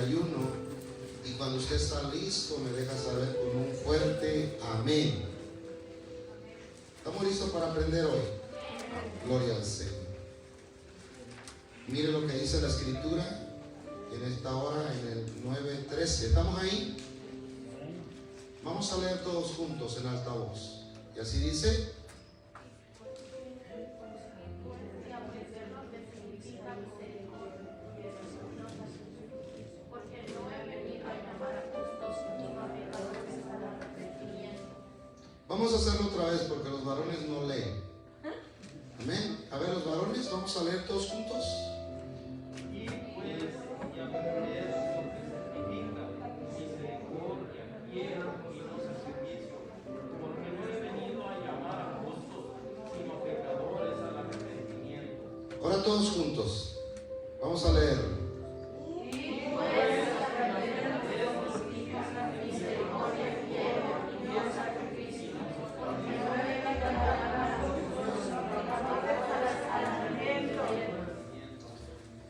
ayuno. Y cuando usted está listo, me deja saber con un fuerte amén. ¿Estamos listos para aprender hoy? Gloria al Señor. Mire lo que dice la Escritura en esta hora, en el 9:13. ¿Estamos ahí? Vamos a leer todos juntos en alta voz. Y así dice: vamos a hacerlo otra vez porque los varones no leen. Amén. A ver, los varones, vamos a leer todos juntos. Y pues ya aprender lo que significa misericordia, piedad y no sacrificio, porque no he venido a llamar a justos, sino pecadores al arrepentimiento. Ahora todos juntos. Vamos a leer.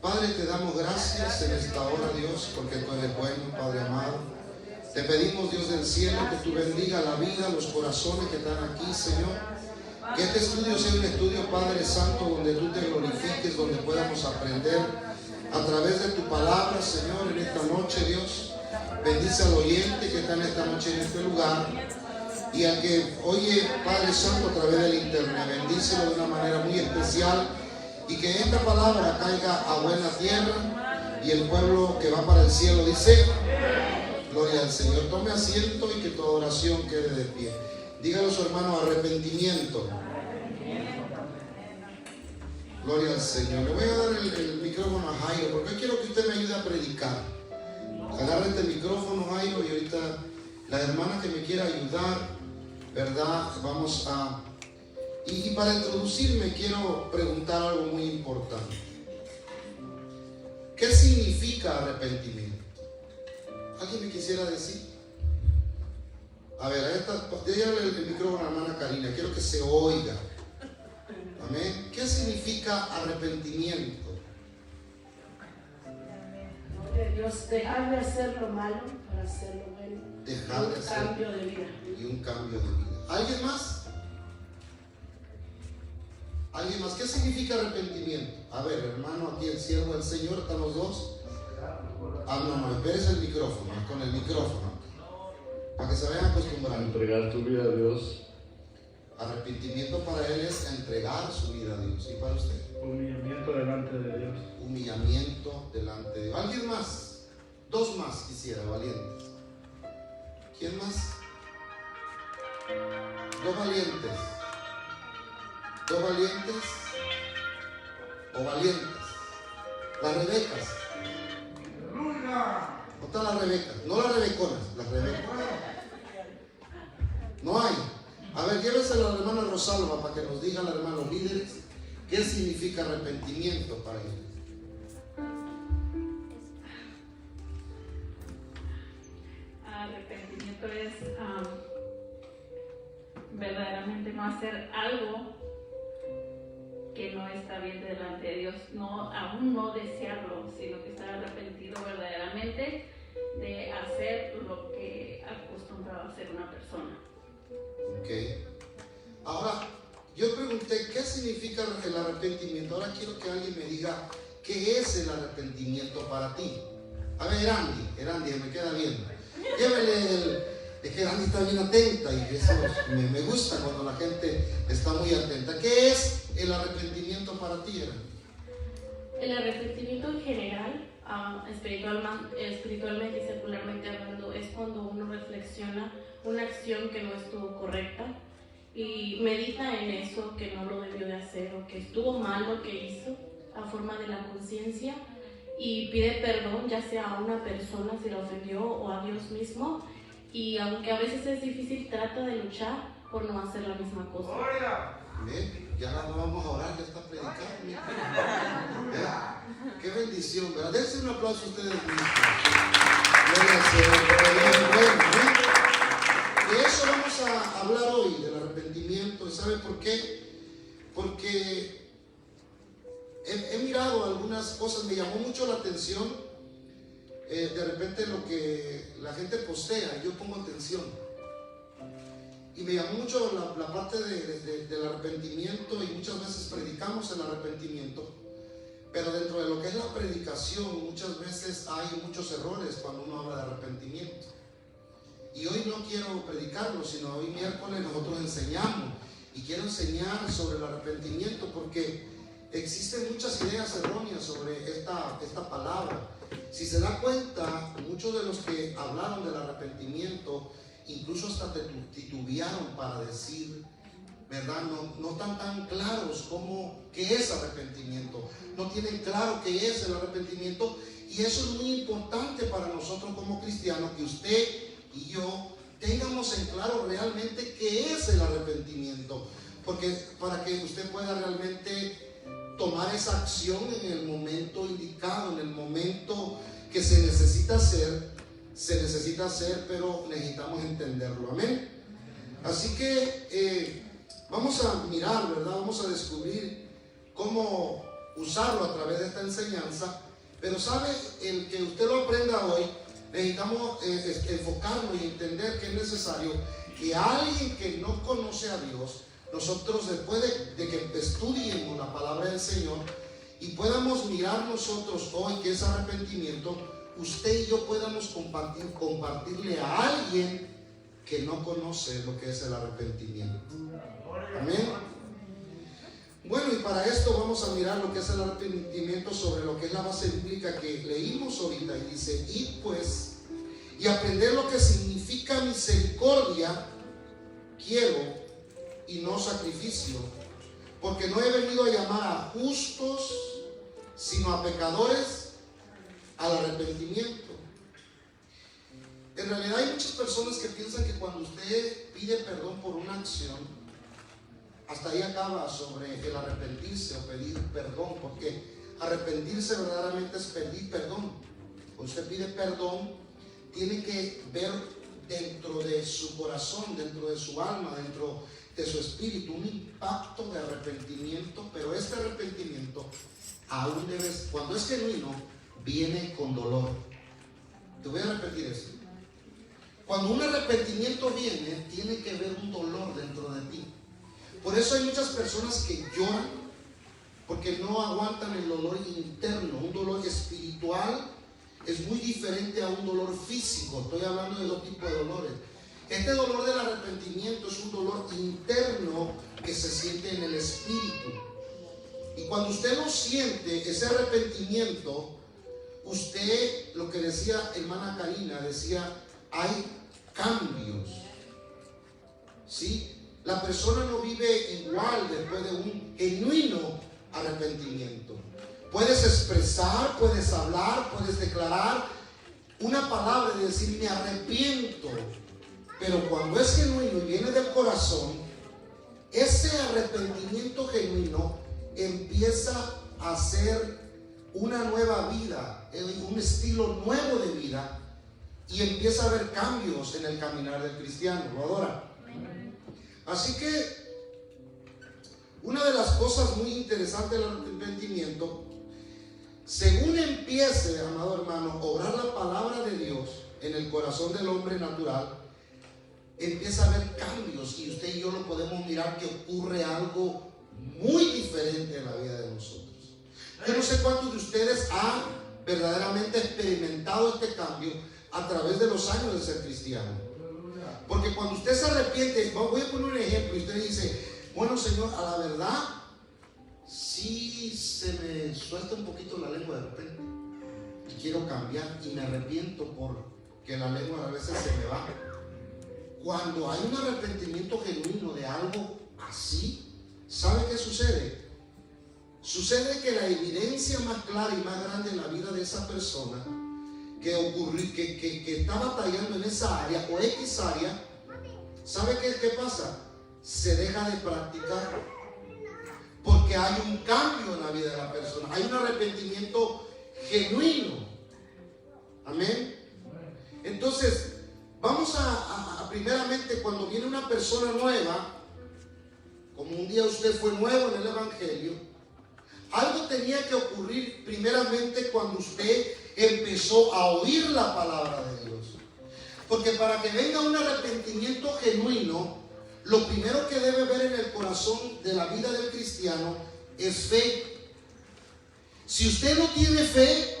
Padre, te damos gracias en esta hora, Dios, porque tú eres bueno, Padre amado. Te pedimos, Dios del cielo, que tú bendiga la vida, los corazones que están aquí, Señor. Que este estudio sea un estudio, Padre Santo, donde tú te glorifiques, donde podamos aprender a través de tu palabra, Señor, en esta noche, Dios. Bendice al oyente que está en esta noche en este lugar. Y al que oye, Padre Santo, a través del internet, bendícelo de una manera muy especial. Y que esta palabra caiga a buena tierra. Y el pueblo que va para el cielo dice: gloria al Señor. Tome asiento y que tu oración quede de pie. Dígalo a su hermano: arrepentimiento. Gloria al Señor. Le voy a dar el micrófono a Jairo, porque hoy quiero que usted me ayude a predicar. Agárrate el micrófono, Jairo, y ahorita la hermana que me quiera ayudar, ¿verdad? Vamos a... Y para introducirme quiero preguntar algo muy importante. ¿Qué significa arrepentimiento? ¿Alguien me quisiera decir? A ver, déjale el micrófono a la hermana Karina, quiero que se oiga. Amén. ¿Qué significa arrepentimiento? Dios, dejar de hacer lo malo para hacer lo bueno. Dejar de hacer un cambio de vida. Y un cambio de vida. ¿Alguien más? ¿Alguien más? ¿Qué significa arrepentimiento? A ver, hermano, aquí el siervo del Señor, ¿están los dos? No, espérese el micrófono, con el micrófono, para que se vayan acostumbrando. Entregar tu vida a Dios. Arrepentimiento para él es entregar su vida a Dios. ¿Y para usted? Humillamiento delante de Dios. Humillamiento delante de Dios. ¿Alguien más? Dos más quisiera, valientes. ¿Quién más? Dos valientes. ¿Dos valientes o valientes? Las Rebecas. ¿No están las Rebecas? No las Rebeconas, las Rebecas. No hay. A ver, lléveselo a la hermana Rosalba para que nos diga la hermana, los líderes, qué significa arrepentimiento para ellos. Arrepentimiento es verdaderamente no hacer algo que no está bien delante de Dios, aún no desearlo, sino que estar arrepentido verdaderamente de hacer lo que acostumbraba a hacer una persona. Ok. Ahora, yo pregunté qué significa el arrepentimiento. Ahora quiero que alguien me diga qué es el arrepentimiento para ti. A ver, Erandi, me queda bien. Llévele es que Erandi está bien atenta y eso me gusta cuando la gente está muy atenta. ¿Qué es el arrepentimiento para ti, Erandi? El arrepentimiento en general, espiritualmente y secularmente hablando, es cuando uno reflexiona una acción que no estuvo correcta y medita en eso que no lo debió de hacer o que estuvo mal lo que hizo a forma de la conciencia y pide perdón, ya sea a una persona si la ofendió o a Dios mismo, y aunque a veces es difícil, trata de luchar por no hacer la misma cosa. Ya no vamos a orar, ya está predicando. Qué bendición, ¿verdad? Dense un aplauso a ustedes mismos. Gloria al Señor. De eso vamos a hablar hoy, del arrepentimiento. ¿Y sabe por qué? Porque he mirado algunas cosas, me llamó mucho la atención de repente lo que la gente postea, yo pongo atención. Y me llamó mucho la parte del arrepentimiento, y muchas veces predicamos el arrepentimiento, pero dentro de lo que es la predicación muchas veces hay muchos errores cuando uno habla de arrepentimiento. Y hoy no quiero predicarlo, sino hoy miércoles nosotros enseñamos, y quiero enseñar sobre el arrepentimiento porque existen muchas ideas erróneas sobre esta palabra. Si se da cuenta, muchos de los que hablaron del arrepentimiento incluso hasta titubearon para decir, ¿verdad? No están tan claros qué es arrepentimiento, no tienen claro qué es el arrepentimiento, y eso es muy importante para nosotros como cristianos, que usted y yo tengamos en claro realmente qué es el arrepentimiento, porque para que usted pueda realmente tomar esa acción en el momento indicado, en el momento que se necesita hacer, pero necesitamos entenderlo, amén. Así que vamos a mirar, ¿verdad? Vamos a descubrir cómo usarlo a través de esta enseñanza, pero sabe, el que usted lo aprenda hoy, necesitamos enfocarnos y entender que es necesario que alguien que no conoce a Dios, nosotros después de que estudiemos la palabra del Señor y podamos mirar nosotros hoy que es arrepentimiento, usted y yo podamos compartirle a alguien que no conoce lo que es el arrepentimiento. Amén. Bueno, y para esto vamos a mirar lo que es el arrepentimiento sobre lo que es la base bíblica que leímos ahorita, y dice, y aprender lo que significa misericordia quiero y no sacrificio, porque no he venido a llamar a justos, sino a pecadores al arrepentimiento. En realidad hay muchas personas que piensan que cuando usted pide perdón por una acción, hasta ahí acaba sobre el arrepentirse o pedir perdón, porque arrepentirse verdaderamente es pedir perdón. Cuando usted pide perdón, tiene que ver dentro de su corazón, dentro de su alma, dentro de su espíritu, un impacto de arrepentimiento, pero este arrepentimiento aún cuando es genuino, viene con dolor. Te voy a repetir eso. Cuando un arrepentimiento viene, tiene que haber un dolor dentro de ti. Por eso hay muchas personas que lloran, porque no aguantan el dolor interno. Un dolor espiritual es muy diferente a un dolor físico. Estoy hablando de dos tipos de dolores. Este dolor del arrepentimiento es un dolor interno que se siente en el espíritu. Y cuando usted lo siente, ese arrepentimiento, usted, lo que decía hermana Karina, decía, hay cambios, ¿sí? La persona no vive igual después de un genuino arrepentimiento. Puedes expresar, puedes hablar, puedes declarar una palabra y decir, me arrepiento, pero cuando es genuino y viene del corazón, ese arrepentimiento genuino empieza a ser una nueva vida, un estilo nuevo de vida, y empieza a haber cambios en el caminar del cristiano. ¿Lo adora? Así que una de las cosas muy interesantes del arrepentimiento, según empiece, amado hermano, a obrar la palabra de Dios en el corazón del hombre natural, empieza a haber cambios, y usted y yo lo podemos mirar que ocurre algo muy diferente en la vida de nosotros. Yo no sé cuántos de ustedes han verdaderamente experimentado este cambio a través de los años de ser cristiano. Porque cuando usted se arrepiente, voy a poner un ejemplo, y usted dice, bueno, Señor, a la verdad, sí se me suelta un poquito la lengua de repente, y quiero cambiar, y me arrepiento porque la lengua a veces se me va. Cuando hay un arrepentimiento genuino de algo así, ¿sabe qué sucede? Sucede que la evidencia más clara y más grande en la vida de esa persona que está batallando en esa área o X área, ¿sabe qué pasa? Se deja de practicar, porque hay un cambio en la vida de la persona, hay un arrepentimiento genuino. Amén. Entonces vamos a primeramente, cuando viene una persona nueva, como un día usted fue nuevo en el evangelio, algo tenía que ocurrir primeramente cuando usted empezó a oír la palabra de Dios. Porque para que venga un arrepentimiento genuino, lo primero que debe ver en el corazón de la vida del cristiano es fe. Si usted no tiene fe,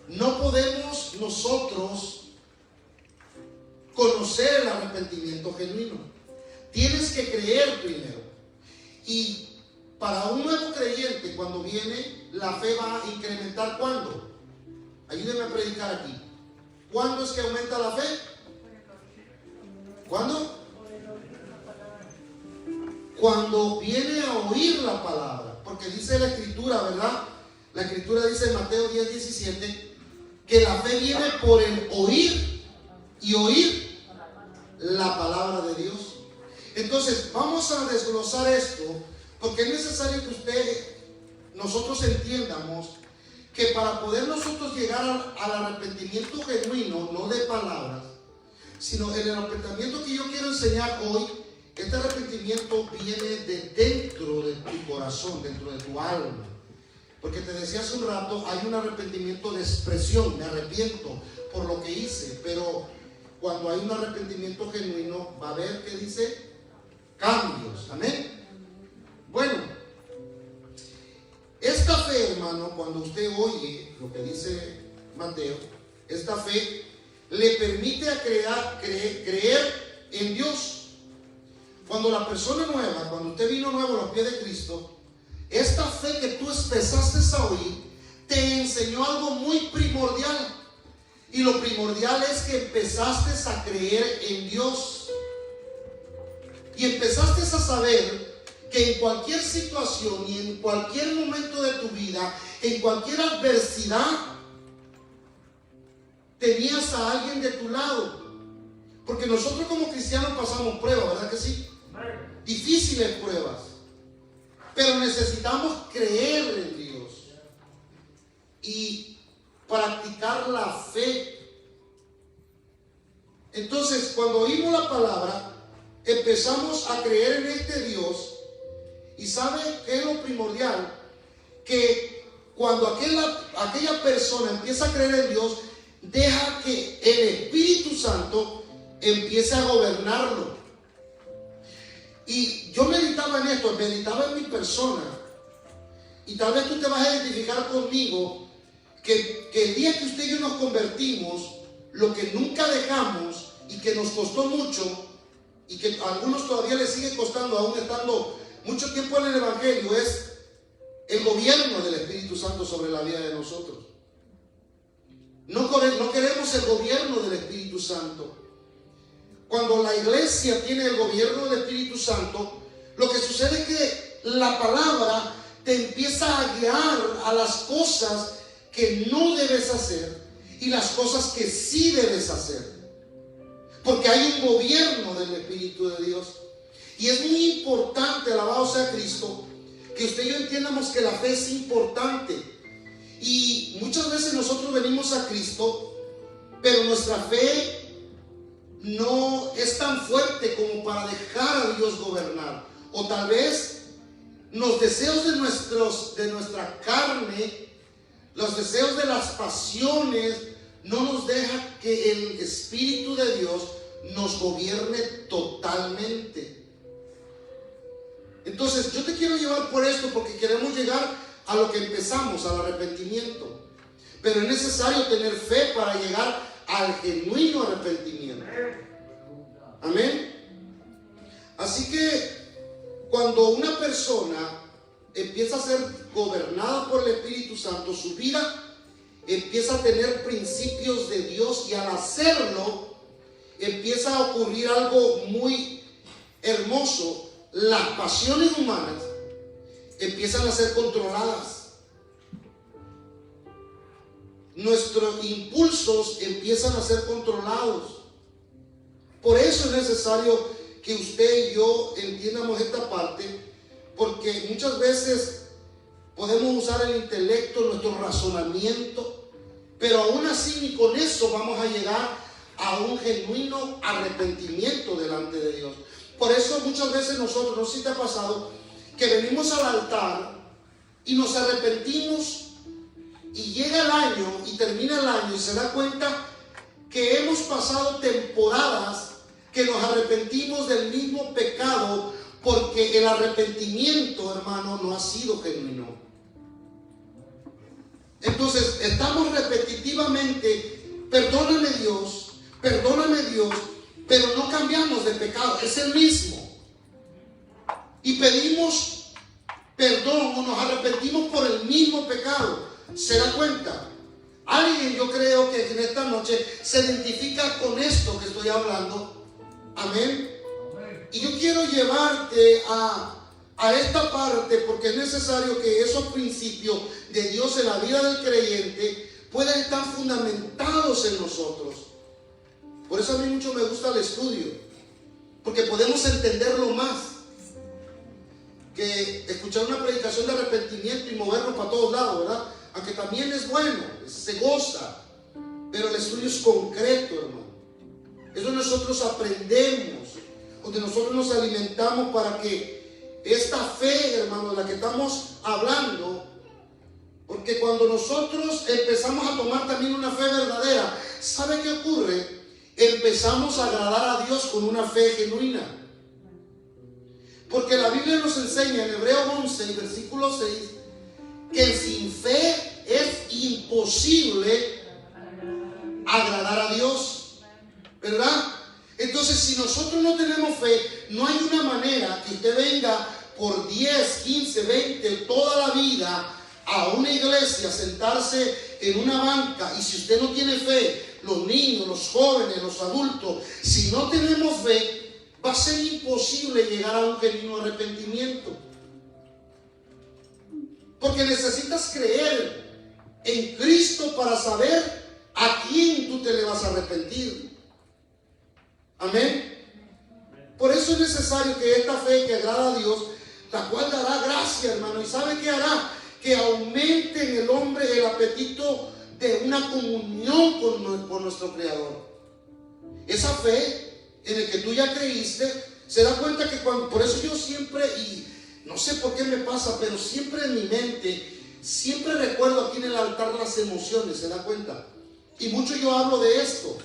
no podemos nosotros conocer el arrepentimiento genuino. Tienes que creer primero. Y para un nuevo creyente, cuando viene, la fe va a incrementar. ¿Cuándo? Ayúdenme a predicar aquí. ¿Cuándo es que aumenta la fe? ¿Cuándo? Cuando viene a oír la palabra. Porque dice la Escritura, ¿verdad? La Escritura dice en Mateo 10:17 que la fe viene por el oír y oír la palabra de Dios. Entonces vamos a desglosar esto, porque es necesario que nosotros entiendamos que para poder nosotros llegar al arrepentimiento genuino, no de palabras, sino el arrepentimiento que yo quiero enseñar hoy, este arrepentimiento viene de dentro de tu corazón, dentro de tu alma. Porque te decía hace un rato, hay un arrepentimiento de expresión, me arrepiento por lo que hice, pero cuando hay un arrepentimiento genuino, va a haber, ¿qué dice? Cambios, amén. Bueno, esta fe, hermano, cuando usted oye lo que dice Mateo, esta fe le permite a creer en Dios. Cuando la persona nueva, cuando usted vino nuevo a los pies de Cristo, esta fe que tú empezaste a oír te enseñó algo muy primordial. Y lo primordial es que empezaste a creer en Dios. Y empezaste a saber que en cualquier situación y en cualquier momento de tu vida, en cualquier adversidad, tenías a alguien de tu lado. Porque nosotros como cristianos pasamos pruebas, ¿verdad que sí? Difíciles pruebas. Pero necesitamos creer en Dios y practicar la fe. Entonces, cuando oímos la palabra, empezamos a creer en este Dios. ¿Y sabe qué es lo primordial? Que cuando aquella persona empieza a creer en Dios, deja que el Espíritu Santo empiece a gobernarlo. Y yo meditaba en esto, meditaba en mi persona. Y tal vez tú te vas a identificar conmigo que el día que usted y yo nos convertimos, lo que nunca dejamos y que nos costó mucho, y que a algunos todavía les sigue costando, aún estando mucho tiempo en el Evangelio, es el gobierno del Espíritu Santo sobre la vida de nosotros. No queremos el gobierno del Espíritu Santo. Cuando la iglesia tiene el gobierno del Espíritu Santo, lo que sucede es que la palabra te empieza a guiar a las cosas que no debes hacer y las cosas que sí debes hacer. Porque hay un gobierno del Espíritu de Dios. Y es muy importante, alabado sea Cristo, que usted y yo entiendamos que la fe es importante. Y muchas veces nosotros venimos a Cristo, pero nuestra fe no es tan fuerte como para dejar a Dios gobernar. O tal vez los deseos de nuestra carne, los deseos de las pasiones, no nos deja que el Espíritu de Dios nos gobierne totalmente. Entonces yo te quiero llevar por esto, porque queremos llegar a lo que empezamos, al arrepentimiento. Pero es necesario tener fe para llegar al genuino arrepentimiento. Amén. Así que cuando una persona empieza a ser gobernada por el Espíritu Santo, su vida empieza a tener principios de Dios, y al hacerlo empieza a ocurrir algo muy hermoso. Las pasiones humanas empiezan a ser controladas. Nuestros impulsos empiezan a ser controlados. Por eso es necesario que usted y yo entiendamos esta parte, porque muchas veces podemos usar el intelecto, nuestro razonamiento, pero aún así ni con eso vamos a llegar a un genuino arrepentimiento delante de Dios. Por eso muchas veces nosotros, no sé si te ha pasado, que venimos al altar y nos arrepentimos, y llega el año y termina el año y se da cuenta que hemos pasado temporadas que nos arrepentimos del mismo pecado, porque el arrepentimiento, hermano, no ha sido genuino. Entonces estamos repetitivamente, perdóname Dios, pero no cambiamos de pecado, es el mismo. Y pedimos perdón o nos arrepentimos por el mismo pecado. ¿Se da cuenta? Alguien, yo creo que en esta noche se identifica con esto que estoy hablando. Amén. Y yo quiero llevarte a esta parte, porque es necesario que esos principios de Dios en la vida del creyente puedan estar fundamentados en nosotros. Por eso a mí mucho me gusta el estudio, porque podemos entenderlo más que escuchar una predicación de arrepentimiento y movernos para todos lados, ¿verdad? Aunque también es bueno, se goza, pero el estudio es concreto, hermano. Eso nosotros aprendemos, donde nosotros nos alimentamos para que esta fe, hermano, de la que estamos hablando, porque cuando nosotros empezamos a tomar también una fe verdadera, ¿sabe qué ocurre? Empezamos a agradar a Dios con una fe genuina. Porque la Biblia nos enseña en Hebreos 11, versículo 6, que sin fe es imposible agradar a Dios, ¿verdad? Entonces, si nosotros no tenemos fe, no hay una manera que usted venga por 10, 15, 20, toda la vida a una iglesia, sentarse en una banca, y si usted no tiene fe, los niños, los jóvenes, los adultos, si no tenemos fe, va a ser imposible llegar a un genuino arrepentimiento. Porque necesitas creer en Cristo para saber a quién tú te le vas a arrepentir. Amén. Por eso es necesario que esta fe que agrada a Dios, la cual dará gracia, hermano. ¿Y sabe qué hará? Que aumente en el hombre el apetito de una comunión con nuestro Creador. Esa fe en el que tú ya creíste, se da cuenta que por eso yo siempre, y no sé por qué me pasa, pero siempre en mi mente, siempre recuerdo aquí en el altar las emociones, ¿se da cuenta? Y mucho yo hablo de esto,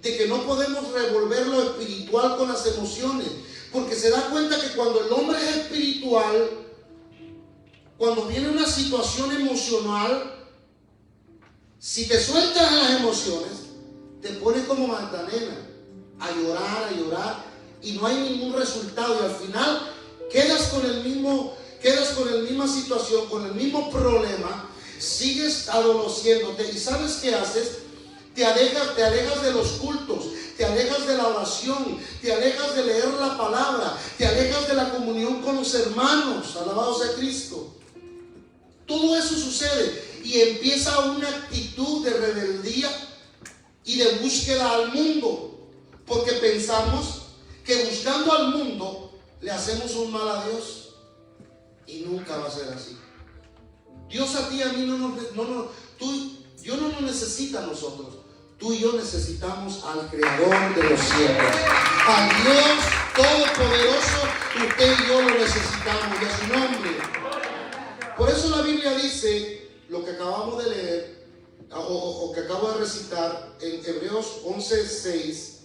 de que no podemos revolver lo espiritual con las emociones, porque se da cuenta que cuando el hombre es espiritual, cuando viene una situación emocional, si te sueltas las emociones, te pones como Magdalena a llorar, y no hay ningún resultado, y al final quedas con la misma situación, con el mismo problema, sigues adoleciéndote. ¿Y sabes qué haces? Te alejas de los cultos, te alejas de la oración, te alejas de leer la palabra, te alejas de la comunión con los hermanos. Alabado sea Cristo. Todo eso sucede y empieza una actitud de rebeldía y de búsqueda al mundo, porque pensamos que buscando al mundo le hacemos un mal a Dios, y nunca va a ser así. Dios a ti y a mí Dios no nos necesita a nosotros. Tú y yo necesitamos al Creador de los cielos, al Dios Todopoderoso. Usted y yo lo necesitamos, y a su nombre. Por eso la Biblia dice lo que acabamos de leer, o que acabo de recitar en Hebreos 11:6.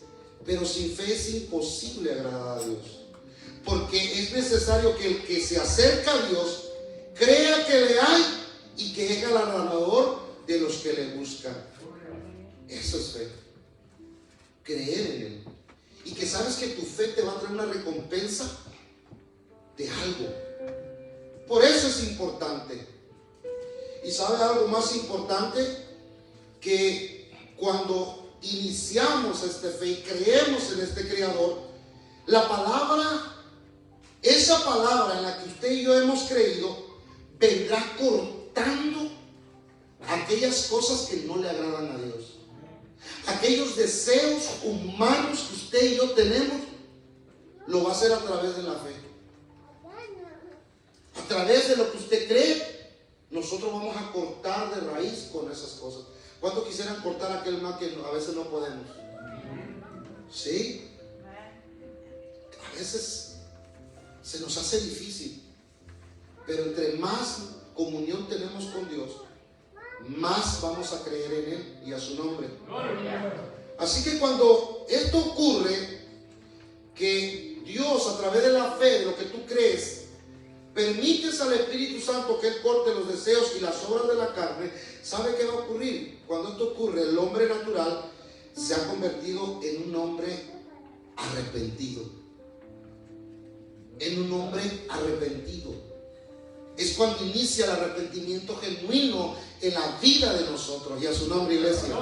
Pero sin fe es imposible agradar a Dios, porque es necesario que el que se acerca a Dios crea que le hay y que es galardonador de los que le buscan. Eso es fe, creer en Él, y que sabes que tu fe te va a traer una recompensa de algo. Por eso es importante. Y ¿sabes algo más importante? Que cuando iniciamos esta fe y creemos en este Creador, la palabra, esa palabra en la que usted y yo hemos creído, vendrá cortando aquellas cosas que no le agradan a Dios. Aquellos deseos humanos que usted y yo tenemos, lo va a hacer a través de la fe. A través de lo que usted cree, nosotros vamos a cortar de raíz con esas cosas. ¿Cuántos quisieran cortar aquel mal que a veces no podemos? ¿Sí? A veces se nos hace difícil, pero entre más comunión tenemos con Dios, más vamos a creer en Él y a su nombre. Así que cuando esto ocurre, que Dios a través de la fe, de lo que tú crees, permites al Espíritu Santo que Él corte los deseos y las obras de la carne, ¿sabe qué va a ocurrir? Cuando esto ocurre, el hombre natural se ha convertido en un hombre arrepentido. En un hombre arrepentido. Es cuando inicia el arrepentimiento genuino en la vida de nosotros. Y a su nombre, iglesia.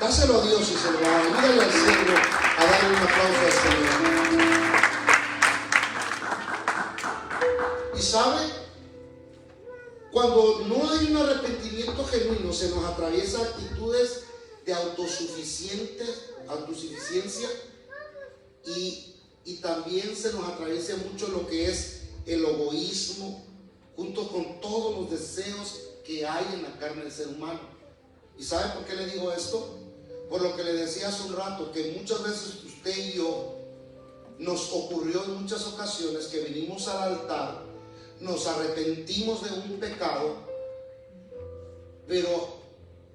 Dáselo a Dios y se lo va a dar. Ayúdale al cielo a darle un aplauso al Señor. Y sabe, cuando no hay un arrepentimiento genuino, se nos atraviesa actitudes de autosuficiencia y también se nos atraviesa mucho lo que es el egoísmo, junto con todos los deseos que hay en la carne del ser humano. ¿Y sabe por qué le digo esto? Por lo que le decía hace un rato, que muchas veces usted y yo nos ocurrió en muchas ocasiones que vinimos al altar, nos arrepentimos de un pecado, pero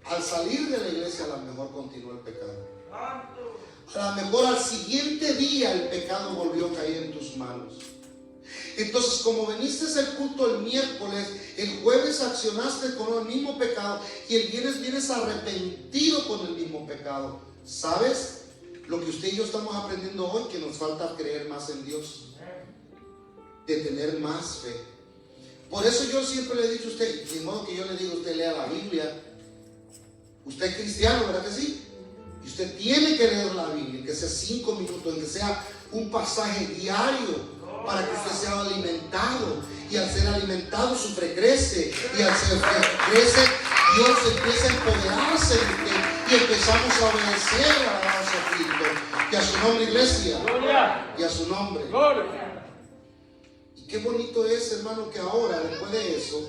al salir de la iglesia a lo mejor continuó el pecado. A lo mejor al siguiente día el pecado volvió a caer en tus manos. Entonces, como viniste el culto el miércoles, el jueves accionaste con el mismo pecado y el viernes vienes arrepentido con el mismo pecado. ¿Sabes? Lo que usted y yo estamos aprendiendo hoy, que nos falta creer más en Dios, de tener más fe. Por eso yo siempre le he dicho a usted, de modo que yo le digo, usted lea la Biblia. Usted es cristiano, ¿verdad que sí? Y usted tiene que leer la Biblia, que sea 5 minutos, que sea un pasaje diario, para que usted sea alimentado. Y al ser alimentado, su fe crece. Y al ser fe crece, Dios empieza a empoderarse de usted. Y empezamos a obedecer a la alabanza a Cristo. Y a su nombre, iglesia. Gloria. Y a su nombre. Gloria. Y qué bonito es, hermano, que ahora, después de eso,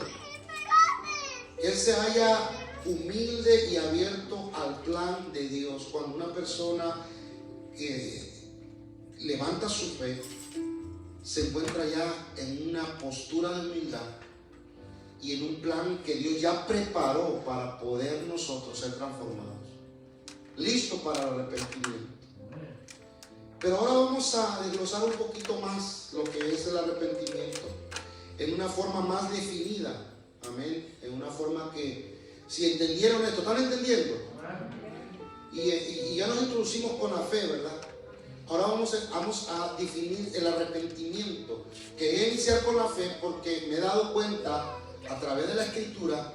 Él se haya humilde y abierto al plan de Dios. Cuando una persona levanta su fe, se encuentra ya en una postura de humildad y en un plan que Dios ya preparó para poder nosotros ser transformados, listo para el arrepentimiento. Pero ahora vamos a desglosar un poquito más lo que es el arrepentimiento en una forma más definida. Amén. En una forma que, si entendieron esto, ¿están entendiendo? Y ya nos introducimos con la fe, ¿verdad? Ahora vamos a definir el arrepentimiento. Quería iniciar con la fe porque me he dado cuenta a través de la Escritura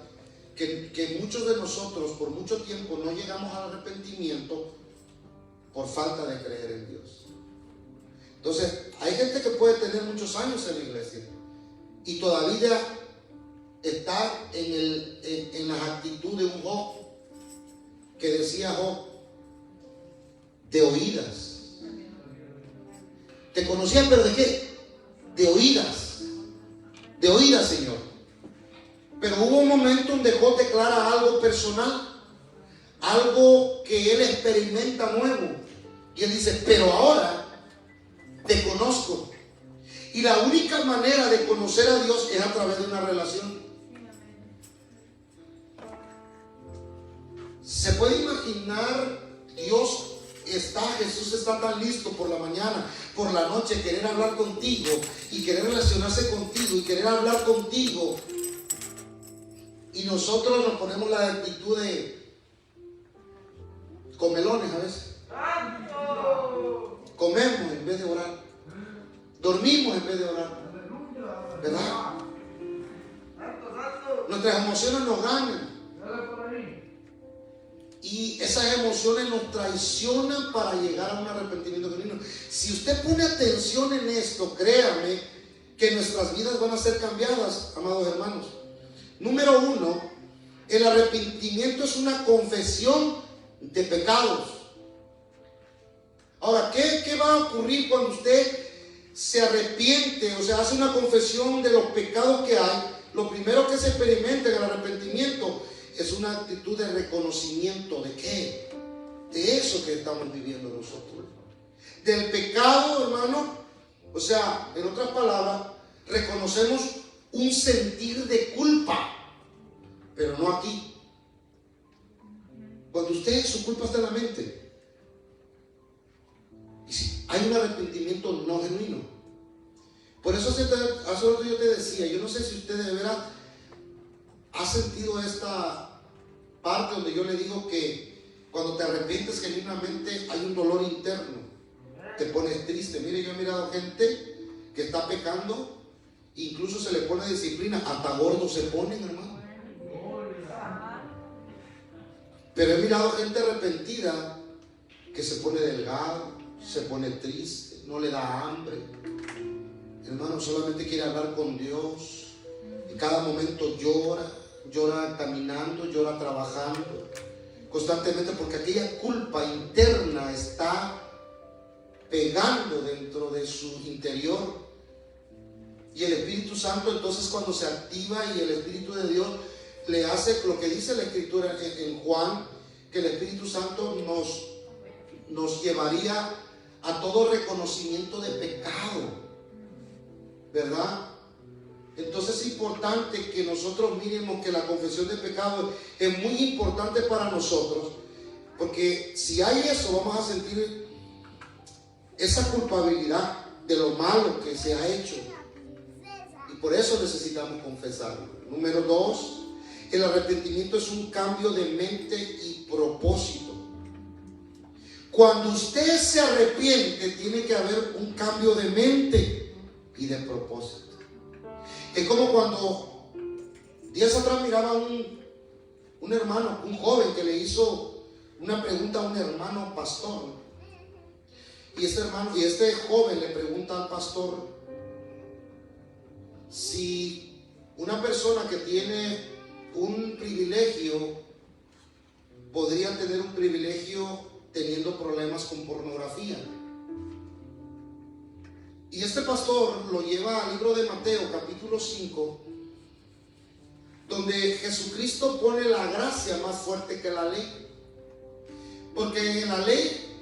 que muchos de nosotros por mucho tiempo no llegamos al arrepentimiento por falta de creer en Dios. Entonces, hay gente que puede tener muchos años en la iglesia y todavía está en la actitud de un Job, que decía Job, de oídas. Te conocían, pero ¿de qué? De oídas. De oídas, Señor. Pero hubo un momento donde Job declara algo personal, algo que él experimenta nuevo. Y él dice, pero ahora te conozco. Y la única manera de conocer a Dios es a través de una relación. ¿Se puede imaginar Jesús está tan listo por la mañana, por la noche, querer hablar contigo y querer relacionarse contigo y querer hablar contigo? Y nosotros nos ponemos la actitud de comelones a veces. Comemos en vez de orar. Dormimos en vez de orar. ¿Verdad? Nuestras emociones nos ganan. Y esas emociones nos traicionan para llegar a un arrepentimiento genuino. Si usted pone atención en esto, créame que nuestras vidas van a ser cambiadas, amados hermanos. Número 1, el arrepentimiento es una confesión de pecados. Ahora, ¿qué va a ocurrir cuando usted se arrepiente? O sea, hace una confesión de los pecados que hay. Lo primero que se experimenta en el arrepentimiento es una actitud de reconocimiento. ¿De qué? De eso que estamos viviendo nosotros. Del pecado, hermano. O sea, en otras palabras, reconocemos un sentir de culpa. pero no aquí. Cuando usted, su culpa está en la mente, y si hay un arrepentimiento no genuino. Por eso hace rato yo te decía, yo no sé si usted de veras ha sentido esta parte donde yo le digo que cuando te arrepientes genuinamente hay un dolor interno, te pones triste. Mire, yo he mirado gente que está pecando, incluso se le pone disciplina, hasta gordos se ponen, hermano. Pero he mirado gente arrepentida que se pone delgado, se pone triste, no le da hambre, hermano, solamente quiere hablar con Dios, y cada momento llora caminando, llora trabajando constantemente, porque aquella culpa interna está pegando dentro de su interior. Y el Espíritu Santo, entonces, cuando se activa y el Espíritu de Dios le hace lo que dice la Escritura en Juan, que el Espíritu Santo nos llevaría a todo reconocimiento de pecado, ¿verdad? Entonces es importante que nosotros miremos que la confesión de pecado es muy importante para nosotros, porque si hay eso, vamos a sentir esa culpabilidad de lo malo que se ha hecho, y por eso necesitamos confesarlo. Número 2, el arrepentimiento es un cambio de mente y propósito. Cuando usted se arrepiente, tiene que haber un cambio de mente y de propósito. Es como cuando días atrás miraba un hermano, un joven que le hizo una pregunta a un hermano pastor. Y este joven le pregunta al pastor si una persona que tiene un privilegio podría tener un privilegio teniendo problemas con pornografía. Y este pastor lo lleva al libro de Mateo, capítulo 5, donde Jesucristo pone la gracia más fuerte que la ley. Porque en la ley,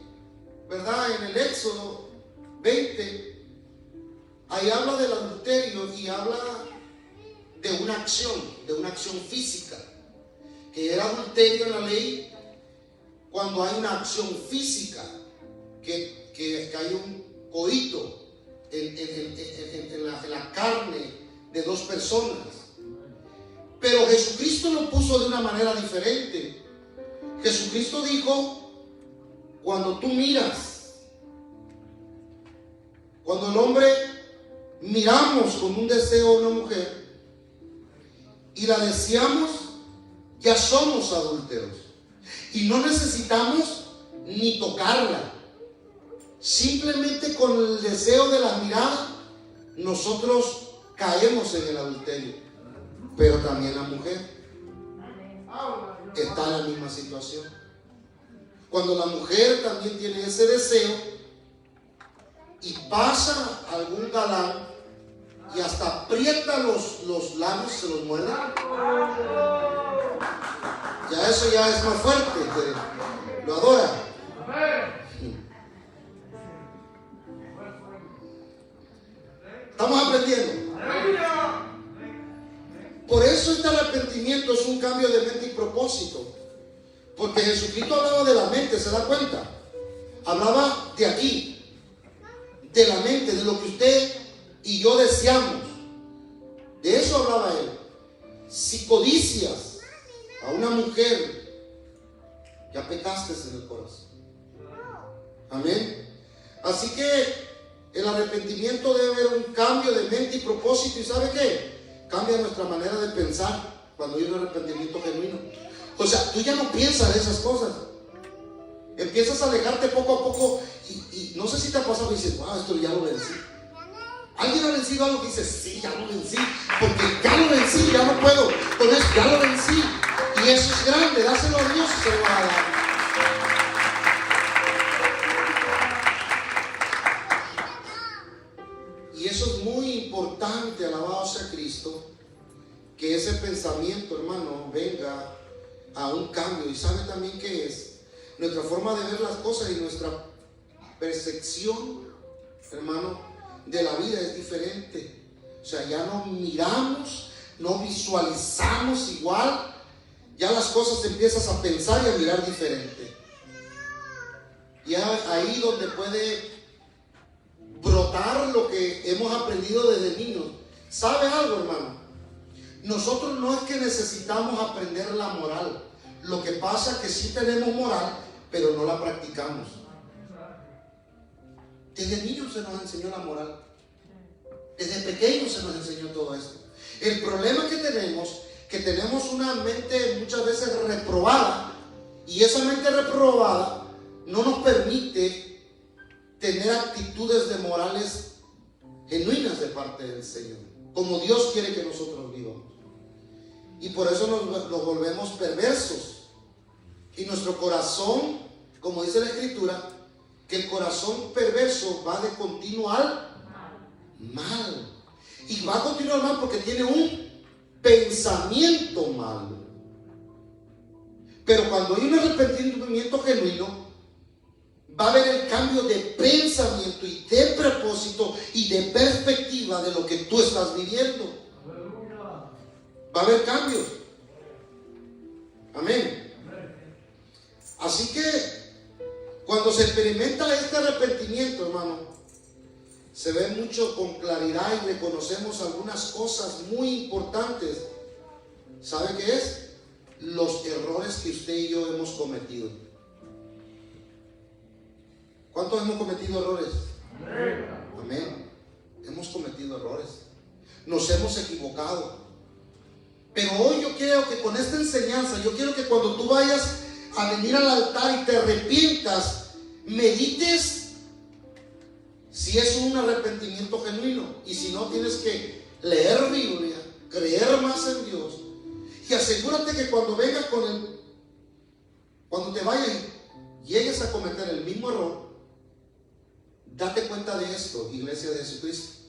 ¿verdad? En el Éxodo 20, ahí habla del adulterio y habla de una acción física, que era adulterio en la ley cuando hay una acción física, que hay un coito en la carne de dos personas. Pero Jesucristo lo puso de una manera diferente. Jesucristo dijo: cuando tú miras, cuando el hombre miramos con un deseo a una mujer y la deseamos, ya somos adúlteros y no necesitamos ni tocarla. Simplemente con el deseo de la mirada nosotros caemos en el adulterio. Pero también la mujer está en la misma situación. Cuando la mujer también tiene ese deseo y pasa algún galán y hasta aprieta los labios, se los muerde, ya eso ya es más fuerte, lo adora. Estamos aprendiendo. Por eso este arrepentimiento es un cambio de mente y propósito. Porque Jesucristo hablaba de la mente, ¿se da cuenta? Hablaba de aquí, de la mente, de lo que usted y yo deseamos. De eso hablaba él. Si codicias a una mujer, ya pecaste en el corazón. Amén. Así que el arrepentimiento debe haber un cambio de mente y propósito. ¿Y sabe qué? Cambia nuestra manera de pensar cuando hay un arrepentimiento genuino. O sea, tú ya no piensas de esas cosas. Empiezas a alejarte poco a poco y no sé si te ha pasado y dices: wow, esto ya lo vencí. ¿Alguien ha vencido algo que dice: sí, ya lo vencí? Porque ya lo vencí, ya no puedo con eso, ya lo vencí. Y eso es grande, dáselo a Dios y se lo va a dar. Y eso es muy importante, alabado sea Cristo, que ese pensamiento, hermano, venga a un cambio. Y sabe también qué es nuestra forma de ver las cosas y nuestra percepción, hermano, de la vida es diferente. O sea, ya no miramos, no visualizamos igual ya las cosas te empiezas a pensar y a mirar diferente. Y ahí donde puede brotar lo que hemos aprendido desde niños. ¿Sabe algo, hermano? Nosotros no es que necesitamos aprender la moral. Lo que pasa es que sí tenemos moral, pero no la practicamos. Desde niños se nos enseñó la moral. Desde pequeños se nos enseñó todo esto. El problema que tenemos una mente muchas veces reprobada, y esa mente reprobada no nos permite tener actitudes de morales genuinas de parte del Señor, como Dios quiere que nosotros vivamos. Y por eso nos volvemos perversos. Y nuestro corazón, como dice la Escritura, que el corazón perverso va de continuo al mal. Y va a continuar mal porque tiene un pensamiento malo. Pero cuando hay un arrepentimiento genuino, va a haber el cambio de pensamiento y de propósito y de perspectiva de lo que tú estás viviendo. Va a haber cambios. Amén. Así que cuando se experimenta este arrepentimiento, hermano, se ve mucho con claridad y reconocemos algunas cosas muy importantes. ¿Sabe qué es? Los errores que usted y yo hemos cometido. ¿Cuántos hemos cometido errores? Amén. Hemos cometido errores. Nos hemos equivocado. Pero hoy yo quiero que con esta enseñanza, yo quiero que cuando tú vayas a venir al altar y te arrepientas, medites si es un arrepentimiento genuino. Y si no, tienes que leer Biblia, creer más en Dios. Y asegúrate que cuando vengas cuando te vayas y llegues a cometer el mismo error, date cuenta de esto, iglesia de Jesucristo,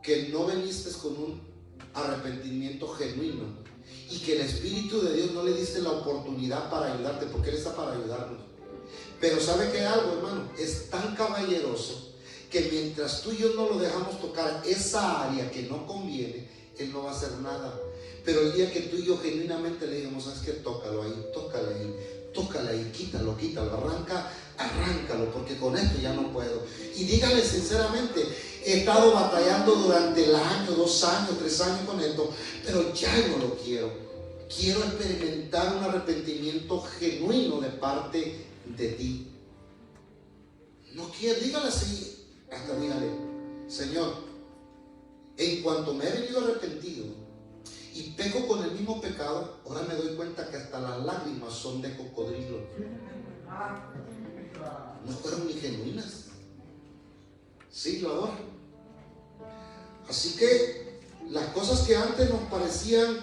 que no viniste con un arrepentimiento genuino y que el Espíritu de Dios no le diste la oportunidad para ayudarte, porque Él está para ayudarnos. Pero ¿sabe qué algo, hermano? Es tan caballeroso que mientras tú y yo no lo dejamos tocar esa área que no conviene, Él no va a hacer nada. Pero el día que tú y yo genuinamente le digamos, ¿sabes qué? Tócalo ahí, tócale ahí, quítalo, arráncalo, porque con esto ya no puedo. Y dígale sinceramente, he estado batallando durante el año, 2 años, 3 años con esto, pero ya no lo quiero. Quiero experimentar un arrepentimiento genuino de parte de ti. No quiero, dígale así, hasta dígale, Señor, en cuanto me he venido arrepentido y peco con el mismo pecado, ahora me doy cuenta que hasta las lágrimas son de cocodrilo. No fueron ni genuinas. Sí, lo adoro. Así que las cosas que antes nos parecían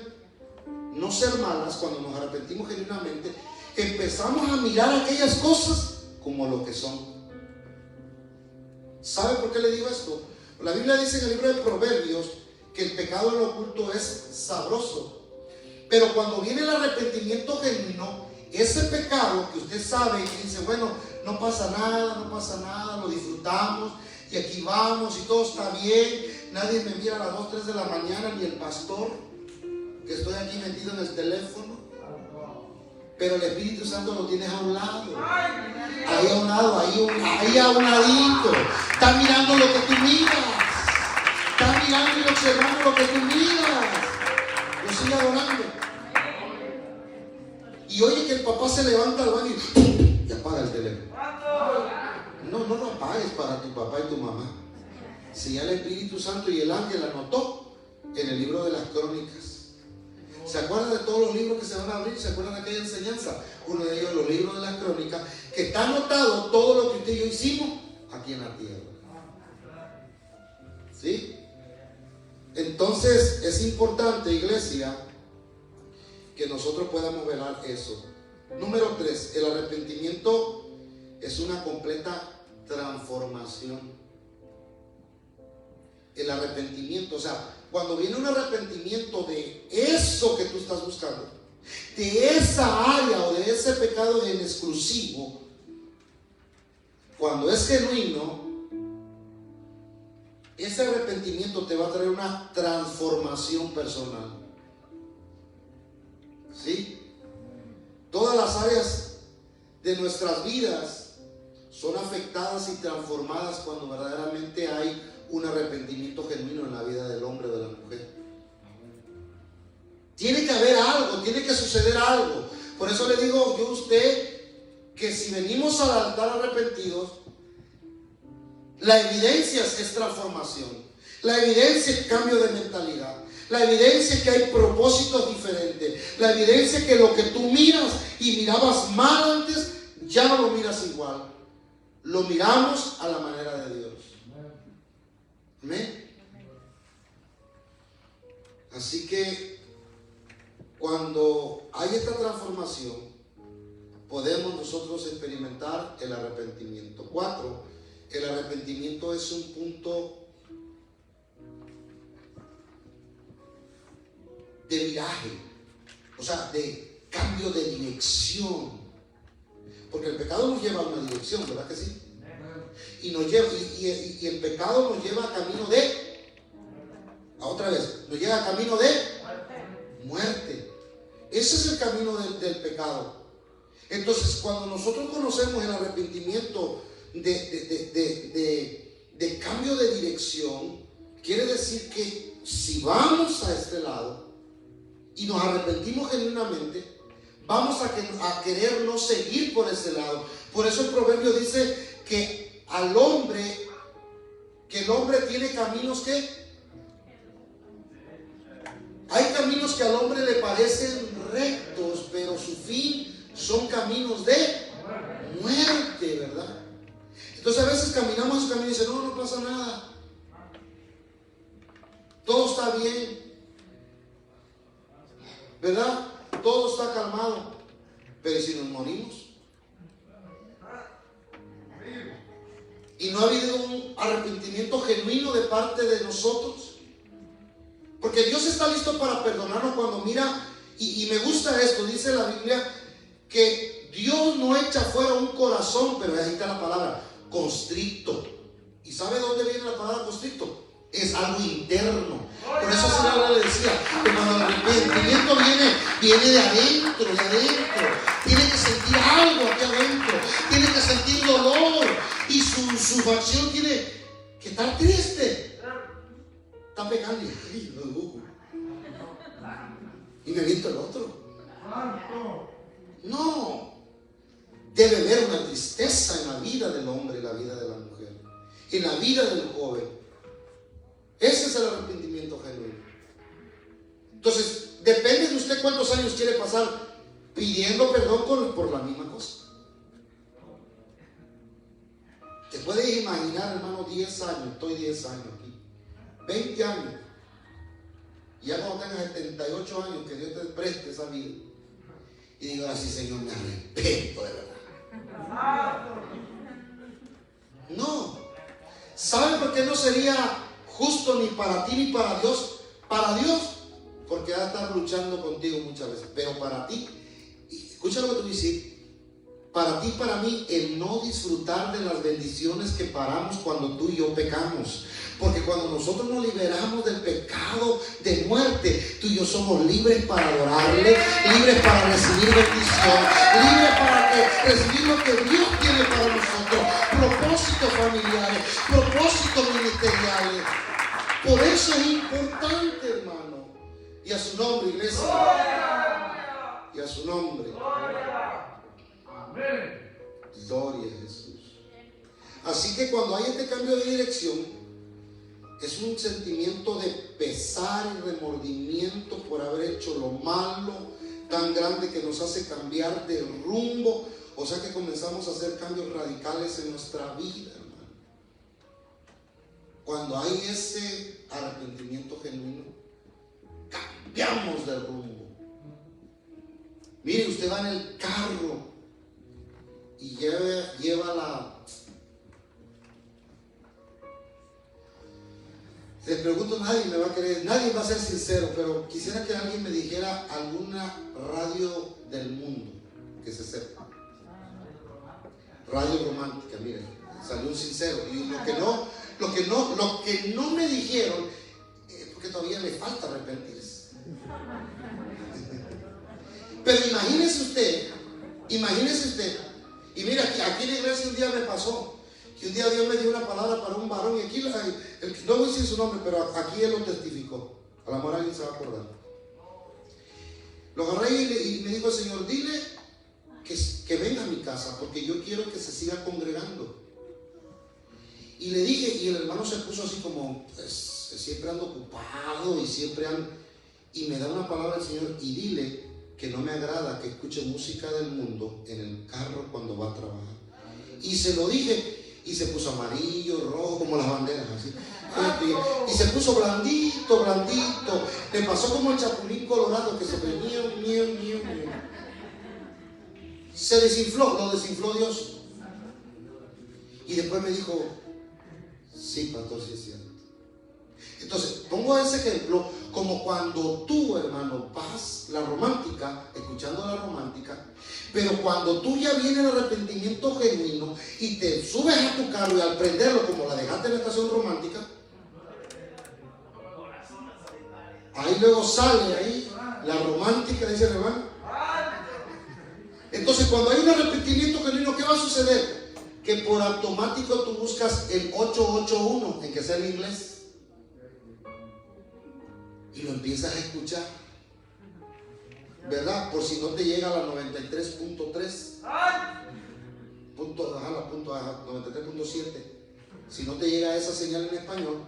no ser malas, cuando nos arrepentimos genuinamente, empezamos a mirar aquellas cosas como lo que son. ¿Sabe por qué le digo esto? La Biblia dice en el libro de Proverbios que el pecado en lo oculto es sabroso. Pero cuando viene el arrepentimiento genuino, ese pecado que usted sabe, que dice, bueno, no pasa nada, lo disfrutamos y aquí vamos y todo está bien, nadie me mira a las 2, 3 de la mañana, ni el pastor, que estoy aquí metido en el teléfono, pero el Espíritu Santo lo tienes a un lado, ahí a un lado, ahí a un ladito, está mirando lo que tú miras, está mirando y observando lo que tú miras, lo sigue adorando. Y oye que el papá se levanta al baño y apaga el teléfono. No lo apagues para tu papá y tu mamá. Si ya el Espíritu Santo y el ángel anotó en el libro de las crónicas. ¿Se acuerdan de todos los libros que se van a abrir? ¿Se acuerdan de aquella enseñanza? Uno de ellos, los libros de las crónicas, que está anotado todo lo que usted y yo hicimos aquí en la tierra. ¿Sí? Entonces es importante, iglesia, que nosotros podamos velar eso. Número 3, el arrepentimiento es una completa transformación. El arrepentimiento, o sea, cuando viene un arrepentimiento de eso que tú estás buscando, de esa área o de ese pecado en exclusivo, cuando es genuino, ese arrepentimiento te va a traer una transformación personal. ¿Sí? Todas las áreas de nuestras vidas son afectadas y transformadas cuando verdaderamente hay un arrepentimiento genuino en la vida del hombre o de la mujer. Tiene que haber algo, tiene que suceder algo. Por eso le digo yo a usted que si venimos al altar arrepentidos, la evidencia es transformación. La evidencia es cambio de mentalidad. La evidencia es que hay propósitos diferentes. La evidencia es que lo que tú miras y mirabas mal antes, ya no lo miras igual. Lo miramos a la manera de Dios. Amén. Así que cuando hay esta transformación, podemos nosotros experimentar el arrepentimiento. 4. El arrepentimiento es un punto de viraje, o sea, de cambio de dirección, porque el pecado nos lleva a una dirección, ¿verdad que sí? Y nos lleva, y el pecado nos lleva a camino de, otra vez, nos lleva a camino de muerte. Ese es el camino del pecado. Entonces, cuando nosotros conocemos el arrepentimiento de cambio de dirección, quiere decir que si vamos a este lado y nos arrepentimos genuinamente, vamos a querer no seguir por ese lado. Por eso el proverbio dice que el hombre tiene caminos que hay caminos que al hombre le parecen rectos, pero su fin son caminos de muerte, ¿verdad? Entonces a veces caminamos esos caminos y dicen, no pasa nada, todo está bien, ¿verdad? Todo está calmado. Pero si nos morimos y no ha habido un arrepentimiento genuino de parte de nosotros, porque Dios está listo para perdonarnos cuando mira, y me gusta esto, dice la Biblia que Dios no echa fuera un corazón, pero ahí está la palabra, constricto. ¿Y sabe dónde viene la palabra constricto? Es algo interno. Por eso se le decía que cuando el arrepentimiento viene de adentro, tiene que sentir algo aquí adentro, tiene que sentir dolor, y su acción tiene que estar triste. Está pegando y me viento el otro. No, debe haber una tristeza en la vida del hombre, en la vida de la mujer, en la vida del joven. Ese es el arrepentimiento genuino. Entonces, depende de usted cuántos años quiere pasar pidiendo perdón por la misma cosa. Te puedes imaginar, hermano, 10 años, estoy 10 años aquí, 20 años, y ya cuando tengas 78 años, que Dios te preste esa vida, y digo así, Señor, me arrepiento de verdad. No. ¿Saben por qué no sería justo ni para ti ni para Dios? Para Dios, porque va a estar luchando contigo muchas veces, pero para ti, escucha lo que tú dices, para ti y para mí, el no disfrutar de las bendiciones que paramos cuando tú y yo pecamos. Porque cuando nosotros nos liberamos del pecado de muerte, tú y yo somos libres para adorarle, libres para recibir bendición, libres para recibir lo que Dios tiene para nosotros, propósitos familiares, propósitos ministeriales. Por eso es importante, hermano. Y a su nombre, iglesia. Y a su nombre. Gloria a Jesús. Así que cuando hay este cambio de dirección, es un sentimiento de pesar y remordimiento por haber hecho lo malo tan grande que nos hace cambiar de rumbo. O sea que comenzamos a hacer cambios radicales en nuestra vida, hermano. Cuando hay ese arrepentimiento genuino, cambiamos de rumbo. Mire, usted va en el carro y lleva la... Les pregunto, nadie me va a creer, nadie va a ser sincero, pero quisiera que alguien me dijera alguna radio del mundo que se sepa. Radio romántica, miren, salió un sincero. Y lo que no me dijeron es porque todavía le falta arrepentirse. Pero imagínese usted, y mira, aquí en la iglesia un día me pasó, que un día Dios me dio una palabra para un varón, y aquí, no voy a decir su nombre, pero aquí él lo testificó. A lo mejor alguien se va a acordar. Lo agarré y me dijo el Señor, dile que venga a mi casa, porque yo quiero que se siga congregando. Y le dije, y el hermano se puso así como, pues, siempre ando ocupado y me da una palabra del Señor, y dile que no me agrada que escuche música del mundo en el carro cuando va a trabajar. Y se lo dije, y se puso amarillo, rojo, como las banderas, así. Y se puso blandito. Le pasó como el chapulín colorado que se venía, se desinfló, lo desinfló Dios. Y después me dijo, sí, pastor, sí es cierto. Entonces, pongo ese ejemplo como cuando tú, hermano, vas la romántica, escuchando la romántica, pero cuando tú ya viene el arrepentimiento genuino y te subes a tu carro y al prenderlo, como la dejaste en la estación romántica, ahí luego sale ahí la romántica, dice el hermano. Entonces, cuando hay un arrepentimiento genuino, ¿qué va a suceder? Que por automático tú buscas el 881, en que sea en inglés, y lo empiezas a escuchar, ¿verdad? Por si no te llega a la 93.3, la 93.7, si no te llega esa señal en español,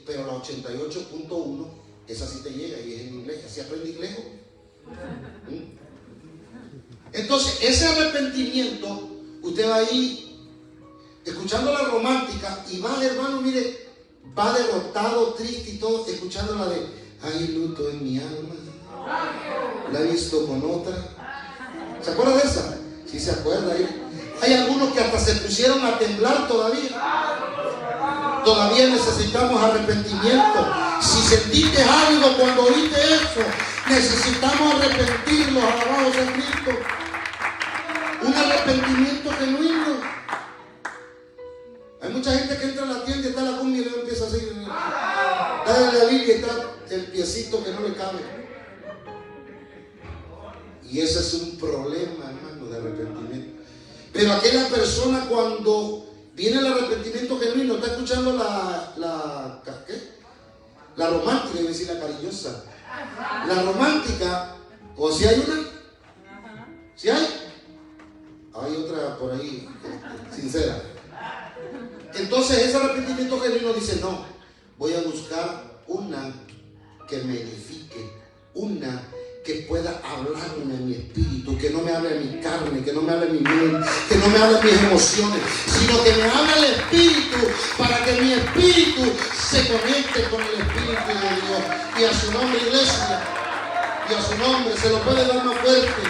pero la 88.1, esa sí te llega y es en inglés. Así aprende inglés. Entonces, ese arrepentimiento, usted va ahí escuchando la romántica y va, hermano, mire, va derrotado, triste y todo, escuchando la de hay luto en mi alma, la he visto con otra. ¿Se acuerda de esa? Sí, se acuerda. Hay algunos que hasta se pusieron a temblar todavía. Todavía necesitamos arrepentimiento. Si sentiste algo cuando oíste eso, necesitamos arrepentirnos. Alabado sea Cristo. Un arrepentimiento genuino. Hay mucha gente que entra a la tienda y está la cumbia y luego empieza a seguir. Dale la Biblia y está el piecito que no le cabe. Y ese es un problema, hermano, de arrepentimiento. Pero aquella persona, cuando viene el arrepentimiento genuino, está escuchando la romántica, iba a decir la cariñosa. La romántica, o si hay una, si hay otra por ahí, sincera. Entonces ese arrepentimiento genuino dice, no, voy a buscar una que me edifique, una que pueda hablarme en mi espíritu, que no me hable en mi carne, que no me hable en mi mente, que no me hable en mis emociones, sino que me hable el espíritu, para que mi espíritu se conecte con el espíritu de Dios. Y a su nombre, iglesia, y a su nombre, se lo puede dar más fuerte,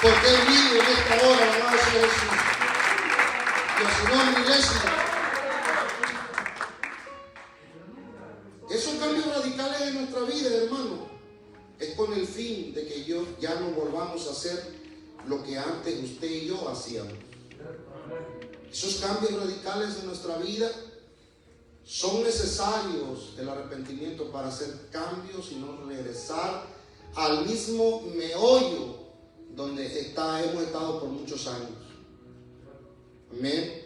porque Él vive en esta hora, alabado sea Jesús. Y a su nombre, iglesia. Esos cambios radicales en nuestra vida, hermano, es con el fin de que ya no volvamos a hacer lo que antes usted y yo hacíamos. Esos cambios radicales en nuestra vida son necesarios, el arrepentimiento, para hacer cambios y no regresar al mismo meollo donde hemos estado por muchos años. Amén.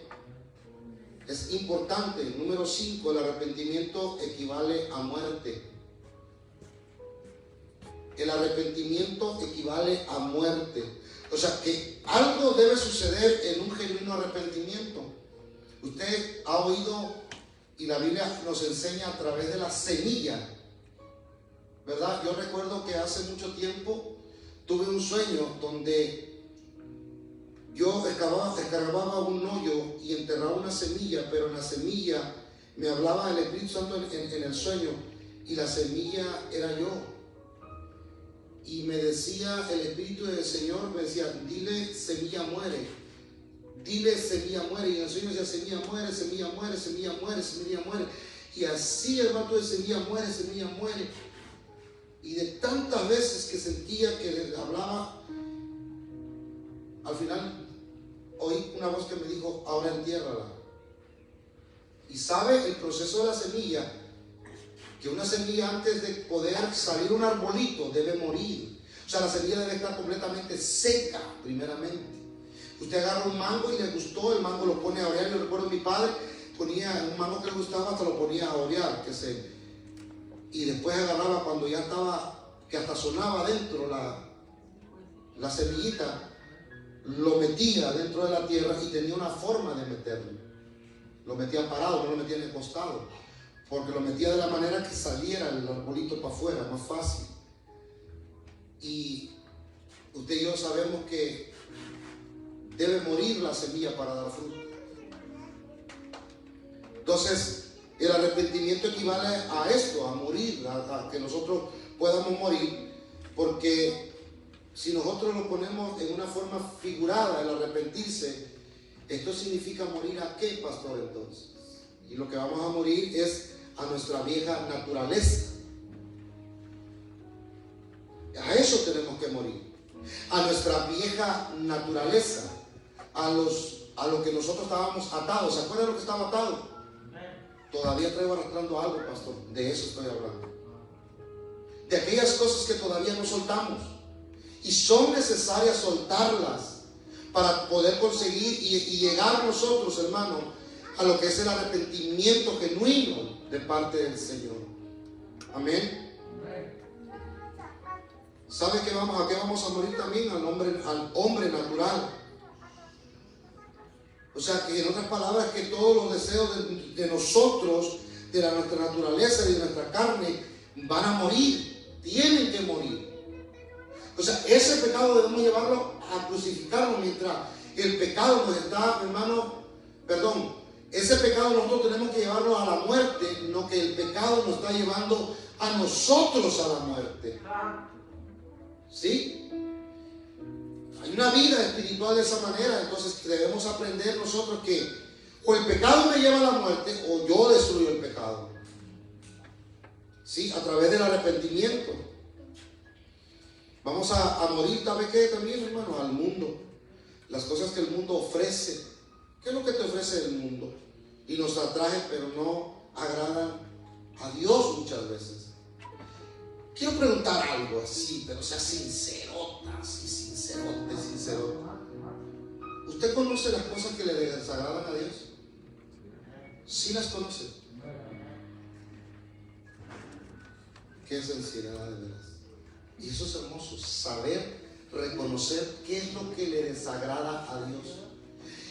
Es importante. Número 5, el arrepentimiento equivale a muerte. El arrepentimiento equivale a muerte. O sea que algo debe suceder en un genuino arrepentimiento. Usted ha oído, y la Biblia nos enseña a través de la semilla, ¿verdad? Yo recuerdo que hace mucho tiempo tuve un sueño donde yo escarbaba un hoyo y enterraba una semilla, pero en la semilla me hablaba el Espíritu Santo en el sueño, y la semilla era yo. Y me decía el Espíritu del Señor, me decía, dile semilla muere, dile semilla muere. Y en el sueño decía, semilla muere, semilla muere, semilla muere, semilla muere. Y así el rato de semilla muere, semilla muere. Y de tantas veces que sentía que le hablaba, al final oí una voz que me dijo, ahora entiérrala. Y sabe el proceso de la semilla, que una semilla, antes de poder salir un arbolito, debe morir. O sea, la semilla debe estar completamente seca, primeramente. Usted agarra un mango y le gustó, el mango lo pone a orear. Yo recuerdo mi padre ponía un mango que le gustaba, hasta lo ponía a orear, y después agarraba cuando ya estaba, que hasta sonaba adentro la semillita, lo metía dentro de la tierra y tenía una forma de meterlo. Lo metía parado, no lo metía en el costado, porque lo metía de la manera que saliera el arbolito para afuera, más fácil. Y usted y yo sabemos que debe morir la semilla para dar fruto. Entonces, el arrepentimiento equivale a esto, a morir, a que nosotros podamos morir, porque si nosotros lo ponemos en una forma figurada, el arrepentirse, esto significa morir ¿a qué, pastor? Entonces, y lo que vamos a morir es a nuestra vieja naturaleza. A eso tenemos que morir, a nuestra vieja naturaleza, a lo que nosotros estábamos atados. ¿Se acuerdan de lo que estaba atado? Todavía traigo arrastrando algo, pastor. De eso estoy hablando. De aquellas cosas que todavía no soltamos. Y son necesarias soltarlas para poder conseguir y llegar nosotros, hermano, a lo que es el arrepentimiento genuino de parte del Señor. Amén. ¿Sabe a qué vamos a morir también? Al hombre natural. O sea, que en otras palabras, que todos los deseos de nosotros, de nuestra naturaleza y de nuestra carne, van a morir, tienen que morir. O sea, ese pecado debemos llevarlo a crucificarlo, mientras el pecado nos está, hermano, ese pecado nosotros tenemos que llevarlo a la muerte, no que el pecado nos está llevando a nosotros a la muerte. ¿Sí? Hay una vida espiritual de esa manera. Entonces debemos aprender nosotros que o el pecado me lleva a la muerte o yo destruyo el pecado. ¿Sí? A través del arrepentimiento. Vamos a morir, ¿sabe qué? También, hermano, al mundo. Las cosas que el mundo ofrece. ¿Qué es lo que te ofrece el mundo? Y nos atrae, pero no agradan a Dios muchas veces. Quiero preguntar algo así, pero sea sincerota, así, sincerota. ¿Usted conoce las cosas que le desagradan a Dios? ¿Sí las conoce? Qué sinceridad, de veras. Y eso es hermoso, saber reconocer qué es lo que le desagrada a Dios.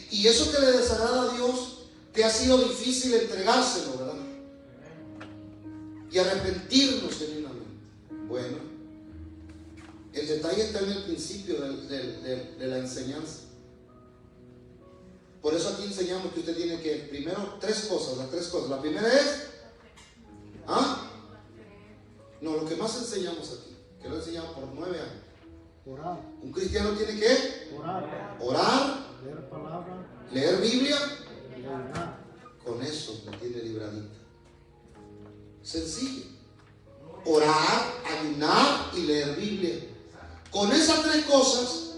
Y eso que le desagrada a Dios, te ha sido difícil entregárselo, ¿verdad? Y arrepentirnos genuinamente. Bueno, el detalle está en el principio de la enseñanza. Por eso aquí enseñamos que usted tiene que, primero, las tres cosas. La primera es, no, lo que más enseñamos aquí, que lo enseñamos por 9 años. Orar. Un cristiano tiene que orar, leer palabra, leer Biblia. ayunar. Con eso me tiene libradita. Sencillo. Orar, ayunar y leer Biblia. Con esas tres cosas,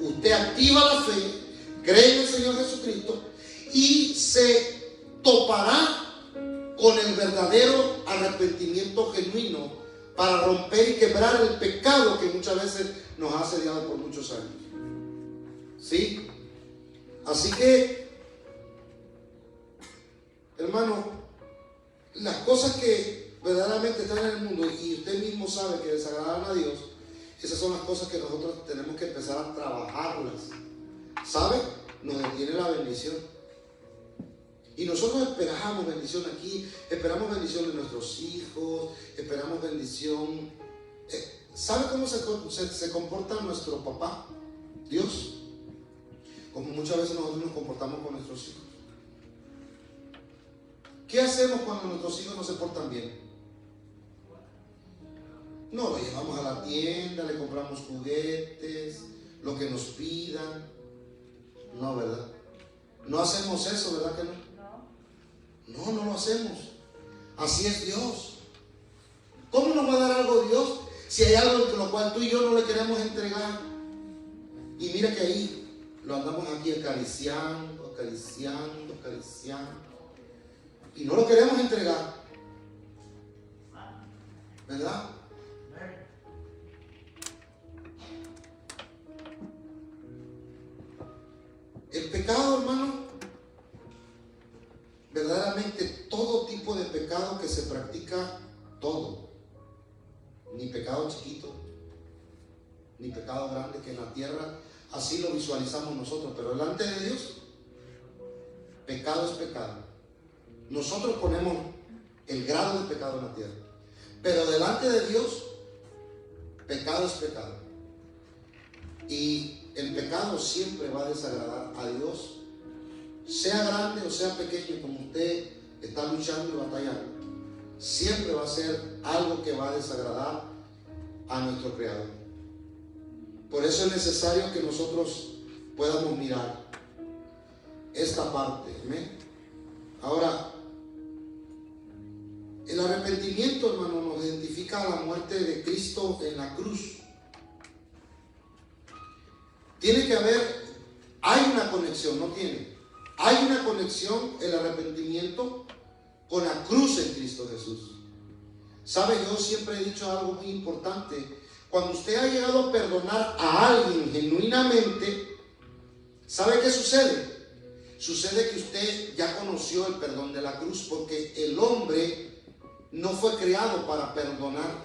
usted activa la fe, cree en el Señor Jesucristo y se topará con el verdadero arrepentimiento genuino para romper y quebrar el pecado que muchas veces nos ha asediado por muchos años. ¿Sí? Así que, hermano, las cosas que verdaderamente están en el mundo y usted mismo sabe que desagradan a Dios, esas son las cosas que nosotros tenemos que empezar a trabajarlas. ¿Sabe? Nos detiene la bendición. Y nosotros esperamos bendición aquí, esperamos bendición de nuestros hijos, esperamos bendición. ¿Sabe cómo se comporta nuestro papá? Dios. Como muchas veces nosotros nos comportamos con nuestros hijos. ¿Qué hacemos cuando nuestros hijos no se portan bien? No, lo llevamos a la tienda, le compramos juguetes, lo que nos pidan. No, ¿verdad? No hacemos eso, ¿verdad que no? No lo hacemos. Así es Dios. ¿Cómo nos va a dar algo Dios si hay algo en lo cual tú y yo no le queremos entregar? Y mira que ahí lo andamos aquí acariciando. Y no lo queremos entregar, ¿verdad? El pecado, hermano, verdaderamente todo tipo de pecado que se practica, todo, ni pecado chiquito, ni pecado grande, que en la tierra así lo visualizamos nosotros, pero delante de Dios, pecado es pecado. Nosotros ponemos el grado de pecado en la tierra, pero delante de Dios, pecado es pecado. Y el pecado siempre va a desagradar a Dios, sea grande o sea pequeño, como usted está luchando y batallando, siempre va a ser algo que va a desagradar a nuestro Creador. Por eso es necesario que nosotros podamos mirar esta parte. ¿Amén? Ahora, el arrepentimiento, hermano, nos identifica a la muerte de Cristo en la cruz. Tiene que haber, hay una conexión, no tiene. Hay una conexión, el arrepentimiento, con la cruz en Cristo Jesús. ¿Sabe? Yo siempre he dicho algo muy importante. Cuando usted ha llegado a perdonar a alguien genuinamente, ¿sabe qué sucede? Sucede que usted ya conoció el perdón de la cruz, porque el hombre no fue creado para perdonar.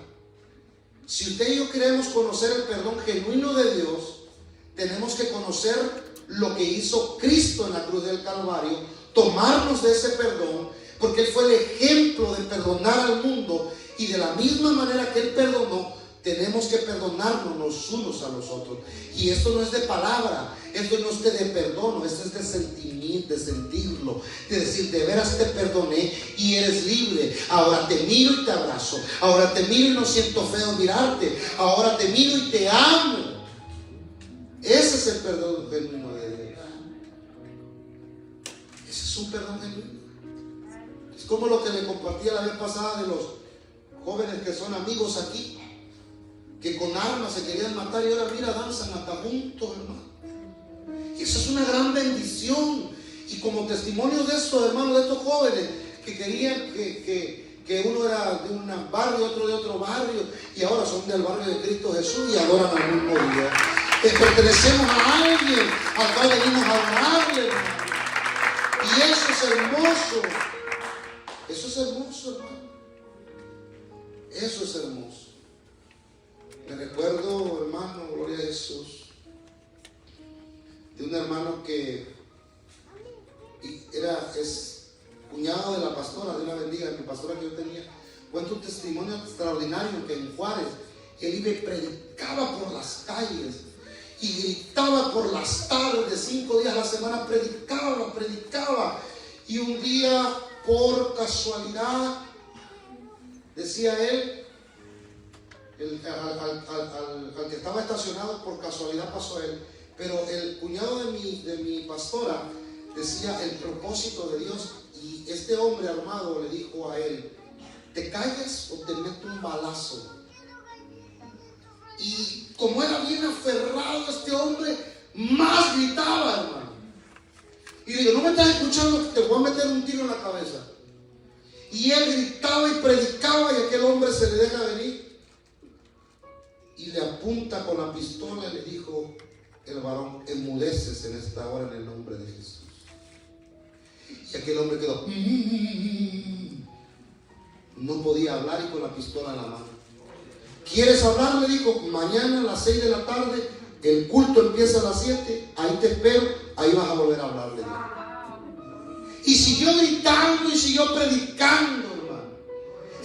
Si usted y yo queremos conocer el perdón genuino de Dios, tenemos que conocer lo que hizo Cristo en la cruz del Calvario, tomarnos de ese perdón, porque Él fue el ejemplo de perdonar al mundo, y de la misma manera que Él perdonó, tenemos que perdonarnos los unos a los otros. Y esto no es de palabra, esto no es de perdono, esto es de sentimiento, de sentirlo, de decir, de veras te perdoné y eres libre. Ahora te miro y te abrazo, ahora te miro y no siento feo mirarte, ahora te miro y te amo. Ese es el perdón genuino de Dios. Ese es un perdón genuino. Es como lo que le compartía la vez pasada de los jóvenes que son amigos aquí, que con armas se querían matar y ahora mira, danzan hasta juntos, hermano. Y eso es una gran bendición. Y como testimonio de esto, hermano, de estos jóvenes que querían que uno era de un barrio, otro de otro barrio, y ahora son del barrio de Cristo Jesús y adoran al mismo Dios. Pertenecemos a alguien al cual venimos a adorarle, hermano. Y eso es hermoso. Eso es hermoso, hermano. Eso es hermoso. Me recuerdo, hermano, gloria a Jesús, de un hermano que es cuñado de la pastora, de una bendiga, de mi pastora que yo tenía. Cuenta un testimonio extraordinario que en Juárez él iba y predicaba por las calles y gritaba por las tardes, 5 días a la semana predicaba. Y un día, por casualidad, decía él, al que estaba estacionado, por casualidad pasó a él, pero el cuñado de mi pastora decía el propósito de Dios, y este hombre armado le dijo a él, ¿te callas o te meto un balazo? Y como era bien aferrado este hombre, más gritaba, hermano. Y digo, no me estás escuchando, te voy a meter un tiro en la cabeza. Y él gritaba y predicaba, y aquel hombre se le deja venir y le apunta con la pistola y le dijo el varón, enmudeces en esta hora en el nombre de Jesús. Y aquel hombre quedó, no podía hablar y con la pistola en la mano. ¿Quieres hablar? Le dijo, mañana a las 6 de la tarde, el culto empieza a las 7, ahí te espero, ahí vas a volver a hablar, le dijo. Y siguió gritando y siguió predicando, hermano,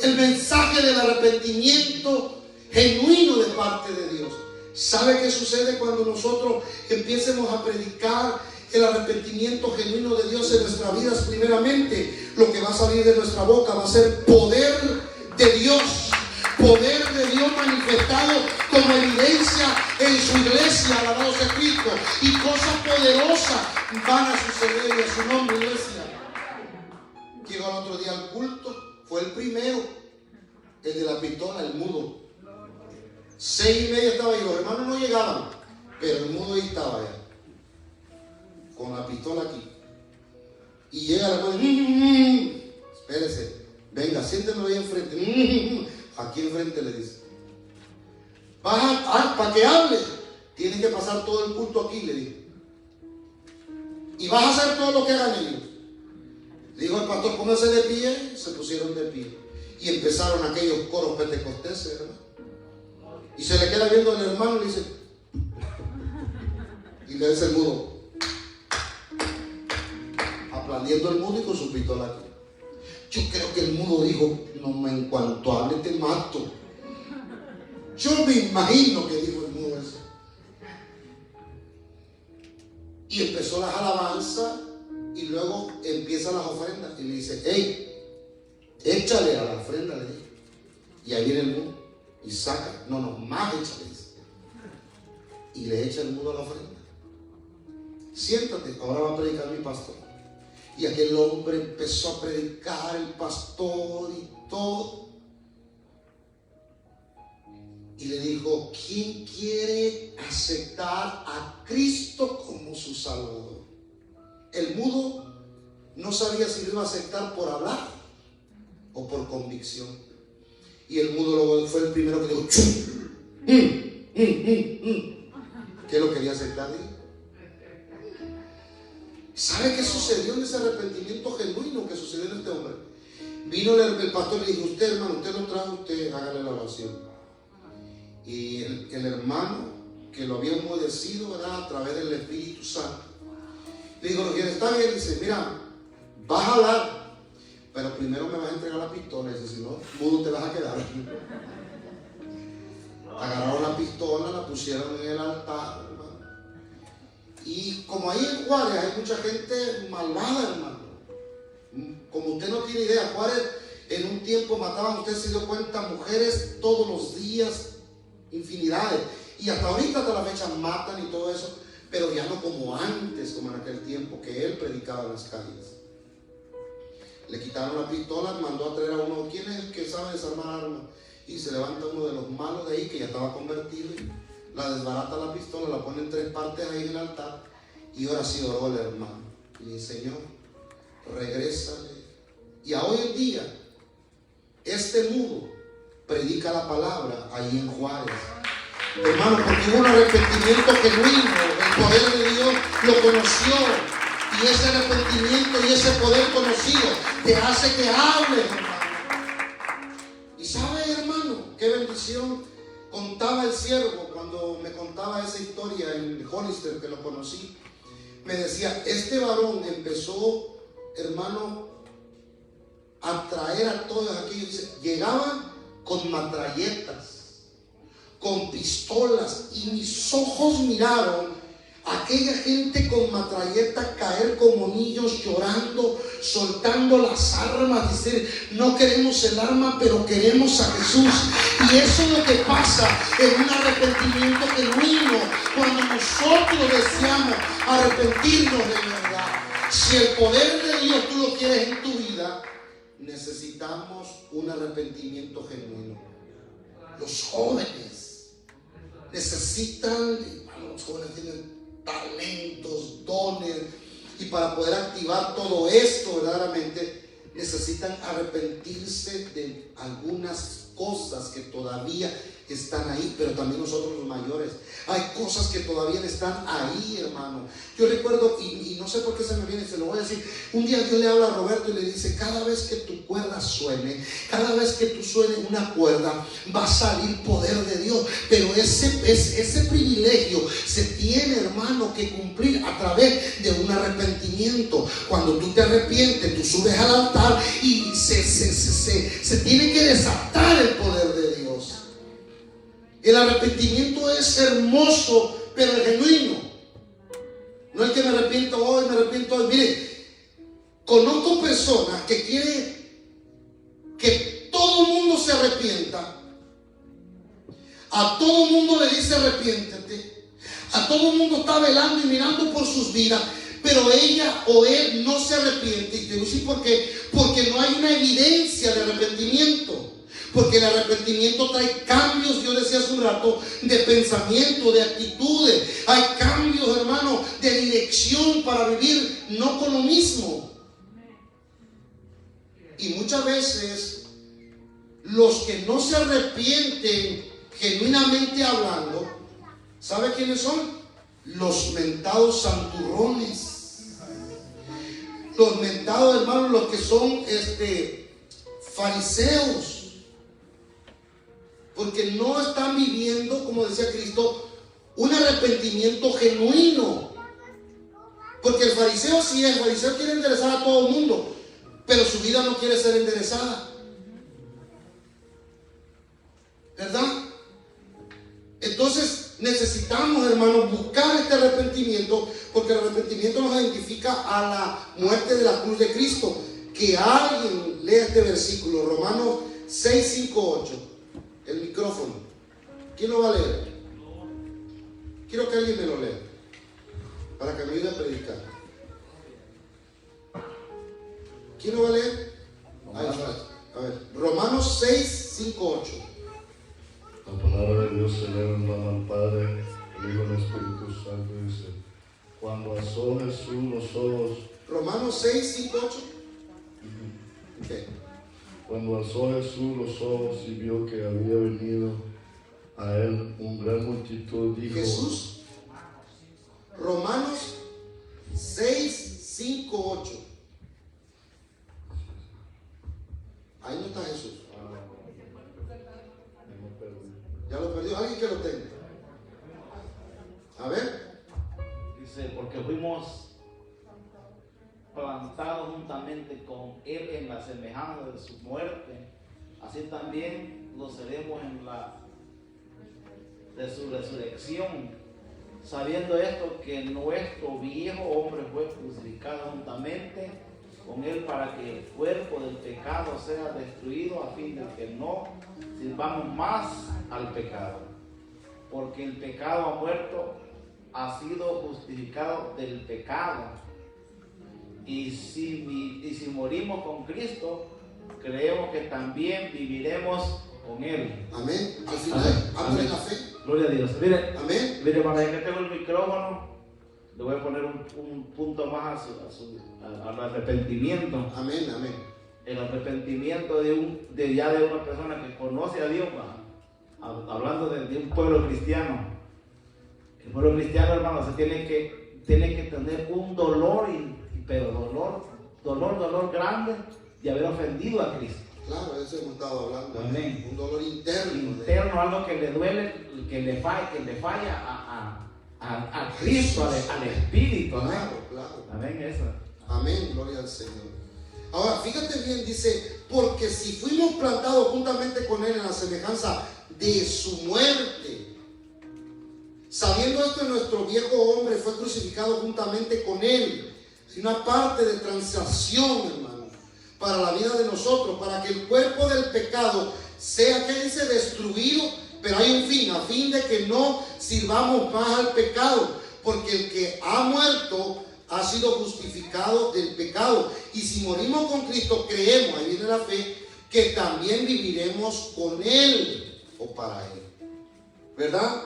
el mensaje del arrepentimiento genuino de parte de Dios. ¿Sabe qué sucede cuando nosotros empiecemos a predicar el arrepentimiento genuino de Dios en nuestras vidas? Primeramente, lo que va a salir de nuestra boca va a ser poder de Dios. Poder de Dios manifestado como evidencia en su iglesia, alabado sea Cristo. Y cosas poderosas van a suceder en su nombre, iglesia. Llegó el otro día al culto, fue el primero, el de la pistola, el mudo. 6:30 estaba ahí, los hermanos no llegaban, pero el mudo ahí estaba ya, con la pistola aquí. Y llega la hermana, espérese, venga, siénteme ahí enfrente. Aquí enfrente le dice, para que hable, tiene que pasar todo el culto aquí, le dijo. y vas a hacer todo lo que hagan ellos. Dijo el pastor, pónganse de pie. Se pusieron de pie y empezaron aquellos coros pentecosteses, hermano. Y se le queda viendo al hermano y le dice, y le dice el mudo, aplaudiendo el mudo y con su pistola aquí. Yo creo que el mudo dijo, no, en cuanto hable te mato. Yo me imagino que dijo el mudo eso. Y empezó las alabanzas y luego empiezan las ofrendas. Y le dice, hey, échale a la ofrenda, le dijo. Y ahí viene el mudo y saca, más échale, dice. Y le echa el mudo a la ofrenda. Siéntate, ahora va a predicar mi pastor. Y aquel hombre empezó a predicar, el pastor y todo. Y le dijo, ¿quién quiere aceptar a Cristo como su Salvador? El mudo no sabía si lo iba a aceptar por hablar o por convicción. Y el mudo luego fue el primero que dijo, ¿qué lo quería aceptar? ¿Sabe qué sucedió en ese arrepentimiento genuino que sucedió en este hombre? Vino el pastor y le dijo, usted hermano, usted lo trajo, usted hágale la oración. Y el hermano que lo había enmudecido, ¿verdad?, a través del Espíritu Santo, le dijo, está bien, dice, mira, vas a hablar, pero primero me vas a entregar la pistola. Dice, si no, mudo te vas a quedar. Agarraron la pistola, la pusieron en el altar, hermano. Y como ahí en Juárez hay mucha gente malvada, hermano. Como usted no tiene idea, Juárez en un tiempo mataban, usted se dio cuenta, mujeres todos los días, infinidades. Y hasta ahorita, hasta la fecha, matan y todo eso, pero ya no como antes, como en aquel tiempo que él predicaba en las calles. Le quitaron la pistola, mandó a traer a uno, ¿quién es el que sabe desarmar armas? Y se levanta uno de los malos de ahí, que ya estaba convertido, y la desbarata la pistola, la pone en 3 partes ahí en el altar, y ahora sí oró el hermano. Y le dice, Señor, regrésale. Y a hoy en día, este mudo predica la palabra ahí en Juárez. Hermano, porque hubo un arrepentimiento genuino, el poder de Dios lo conoció. Y ese arrepentimiento y ese poder conocido te hace que hables, hermano. Y sabe, hermano, qué bendición. Contaba el siervo cuando me contaba esa historia en Hollister, que lo conocí. Me decía, este varón empezó, hermano, a traer a todos aquellos. Dice, llegaban con matralletas, con pistolas, y mis ojos miraron a aquella gente con matralletas caer como niños llorando, soltando las armas, decir, no queremos el arma, pero queremos a Jesús. Y eso es lo que pasa en un arrepentimiento genuino, cuando nosotros deseamos arrepentirnos de verdad. Si el poder de Dios tú lo quieres en tu vida, necesitamos un arrepentimiento genuino. Los jóvenes necesitan, los jóvenes tienen talentos, dones, y para poder activar todo esto verdaderamente necesitan arrepentirse de algunas cosas que todavía están ahí, pero también nosotros los mayores, hay cosas que todavía están ahí, hermano. Yo recuerdo, y no sé por qué se me viene, se lo voy a decir. Un día Dios le habla a Roberto y le dice, cada vez que tu cuerda suene, cada vez que tú suene una cuerda, va a salir poder de Dios. Pero ese privilegio se tiene, hermano, que cumplir a través de un arrepentimiento. Cuando tú te arrepientes, tú subes al altar y se tiene que desatar el poder de Dios. El arrepentimiento es hermoso, pero es genuino. No es que me arrepiento hoy, me arrepiento hoy. Mire, conozco personas que quieren que todo el mundo se arrepienta. A todo el mundo le dice arrepiéntete. A todo el mundo está velando y mirando por sus vidas, pero ella o él no se arrepiente. Y te voy a decir por qué. Porque no hay una evidencia de arrepentimiento. Porque el arrepentimiento trae cambios, yo decía hace un rato, de pensamiento, de actitudes. Hay cambios, hermano, de dirección para vivir no con lo mismo. Y muchas veces los que no se arrepienten genuinamente hablando, ¿sabe quiénes son? Los mentados santurrones. los mentados hermanos, los que son fariseos, porque no están viviendo, como decía Cristo, un arrepentimiento genuino. Porque el fariseo sí, el fariseo quiere enderezar a todo el mundo, pero su vida no quiere ser enderezada, ¿verdad? Entonces necesitamos, hermanos, buscar este arrepentimiento, porque el arrepentimiento nos identifica a la muerte de la cruz de Cristo. Que alguien lea este versículo, Romanos 6, 5, 8. El micrófono. ¿Quién lo va a leer? Quiero que alguien me lo lea, para que me ayude a predicar. ¿Quién lo va a leer? Ahí está. A ver, Romanos 6, 5, 8. La palabra de Dios se lee en nombre del Padre, el Hijo y el Espíritu Santo. Dice: cuando alzó Jesús los ojos. Romanos 6, 5, 8. Okay. Cuando alzó Jesús los ojos y vio que había venido a él una gran multitud, dijo: Jesús. Romanos 6, 5, 8. Ahí no está Jesús. Ya lo perdió. Alguien que lo tenga. A ver. Dice, porque fuimos plantados juntamente con Él en la semejanza de su muerte, así también lo seremos en la de su resurrección, sabiendo esto, que nuestro viejo hombre fue crucificado juntamente con Él para que el cuerpo del pecado sea destruido, a fin de que no sirvamos más al pecado, porque el pecado ha muerto, ha sido justificado del pecado. Y si morimos con Cristo, creemos que también viviremos con Él. Amén. Al final, habla de la fe. Gloria a Dios. Mire, Amén. mire, para que tengo el micrófono, le voy a poner un punto más al arrepentimiento. Amén, amén. El arrepentimiento de una persona que conoce a Dios, hablando de un pueblo cristiano. El pueblo cristiano, hermano, se tiene que tener un dolor, pero dolor grande de haber ofendido a Cristo. Claro, eso hemos estado hablando. Amén. Un dolor interno. Interno, algo que le duele, que le falla a Cristo, al Espíritu. Amén. Claro, claro. Amén, eso. Amén, gloria al Señor. Ahora, fíjate bien, dice, porque si fuimos plantados juntamente con Él en la semejanza de su muerte, sabiendo esto, nuestro viejo hombre fue crucificado juntamente con Él. Es una parte de transacción, hermano, para la vida de nosotros, para que el cuerpo del pecado sea, que dice, destruido, pero hay un fin, a fin de que no sirvamos más al pecado, porque el que ha muerto ha sido justificado del pecado. Y si morimos con Cristo, creemos, ahí viene la fe, que también viviremos con Él o para Él, ¿verdad?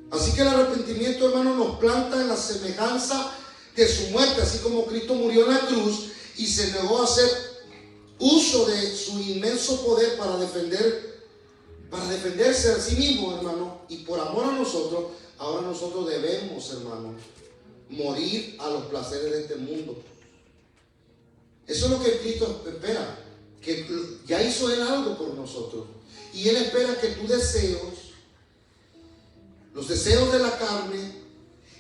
Así que el arrepentimiento, hermano, nos planta en la semejanza de su muerte, así como Cristo murió en la cruz y se negó a hacer uso de su inmenso poder para defenderse a sí mismo, hermano, y por amor a nosotros. Ahora nosotros debemos, hermano, morir a los placeres de este mundo. Eso es lo que Cristo espera, que ya hizo Él algo por nosotros, y Él espera que tus deseos, los deseos de la carne,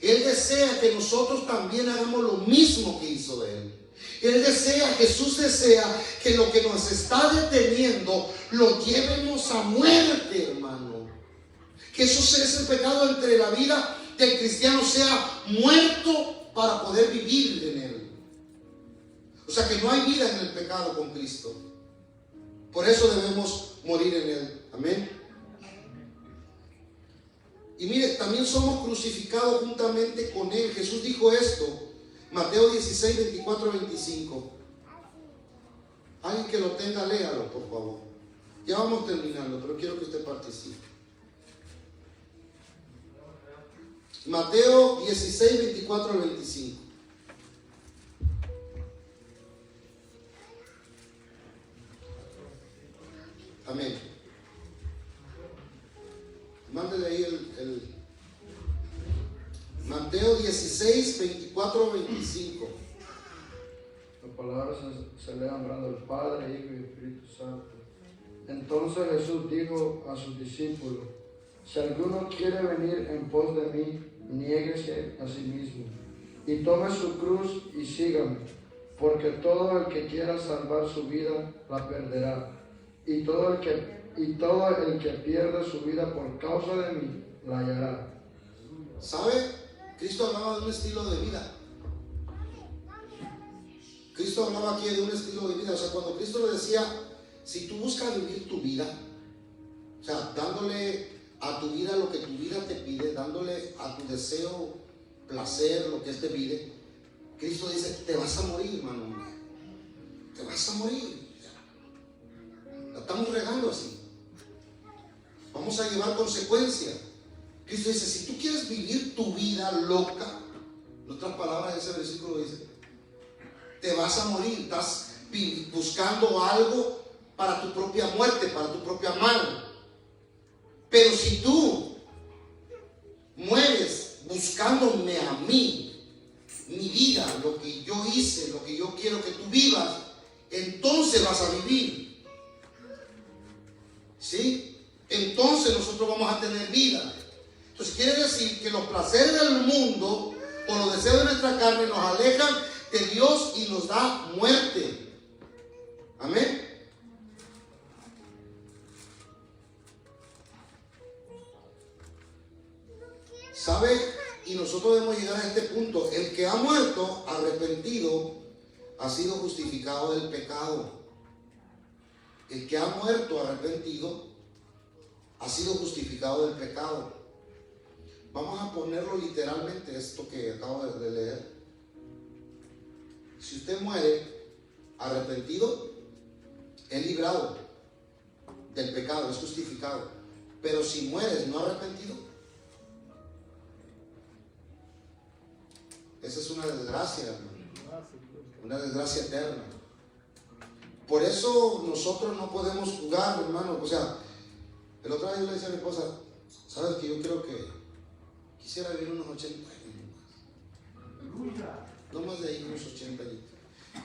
Él desea que nosotros también hagamos lo mismo que hizo Él. Él desea, Jesús desea que lo que nos está deteniendo lo llevemos a muerte, hermano. Que eso sea, ese pecado entre la vida del cristiano sea muerto para poder vivir en Él. O sea que no hay vida en el pecado con Cristo. Por eso debemos morir en Él. Amén. Y mire, también somos crucificados juntamente con Él. Jesús dijo esto, Mateo 16, 24, 25. Alguien que lo tenga, léalo, por favor. Ya vamos terminando, pero quiero que usted participe. Mateo 16, 24 al 25. Amén. Mándele ahí el Mateo 16, 24, 25. La palabra se lee honrando al Padre, Hijo y Espíritu Santo. Entonces Jesús dijo a sus discípulos: si alguno quiere venir en pos de mí, niéguese a sí mismo y tome su cruz y sígame, porque todo el que quiera salvar su vida la perderá, y todo el que pierda su vida por causa de mí la hallará. ¿Sabe? Cristo hablaba de un estilo de vida. Cristo hablaba aquí de un estilo de vida. O sea, cuando Cristo le decía, si tú buscas vivir tu vida, o sea, dándole a tu vida lo que tu vida te pide, dándole a tu deseo placer lo que Él te pide, Cristo dice, te vas a morir, hermano. Te vas a morir. La estamos regando así. Vamos a llevar consecuencias. Cristo dice, si tú quieres vivir tu vida loca, en otras palabras, ese versículo dice, te vas a morir. Estás buscando algo para tu propia muerte, para tu propia mano. Pero si tú mueres buscándome a mí, mi vida, lo que yo hice, lo que yo quiero que tú vivas, entonces vas a vivir. ¿Sí? Entonces nosotros vamos a tener vida. Entonces quiere decir que los placeres del mundo o los deseos de nuestra carne nos alejan de Dios y nos da muerte. Amén. ¿Sabe? Y nosotros debemos llegar a este punto. El que ha muerto arrepentido ha sido justificado del pecado. El que ha muerto arrepentido ha sido justificado del pecado. Vamos a ponerlo literalmente, esto que acabo de leer. Si usted muere arrepentido, es librado del pecado, es justificado. Pero si mueres no arrepentido, esa es una desgracia, hermano. Una desgracia eterna. Por eso nosotros no podemos jugar, hermano. O sea, el otro día yo le decía a mi esposa, ¿sabes que yo creo que quisiera vivir unos 80 años más? No más de ahí, unos 80 años.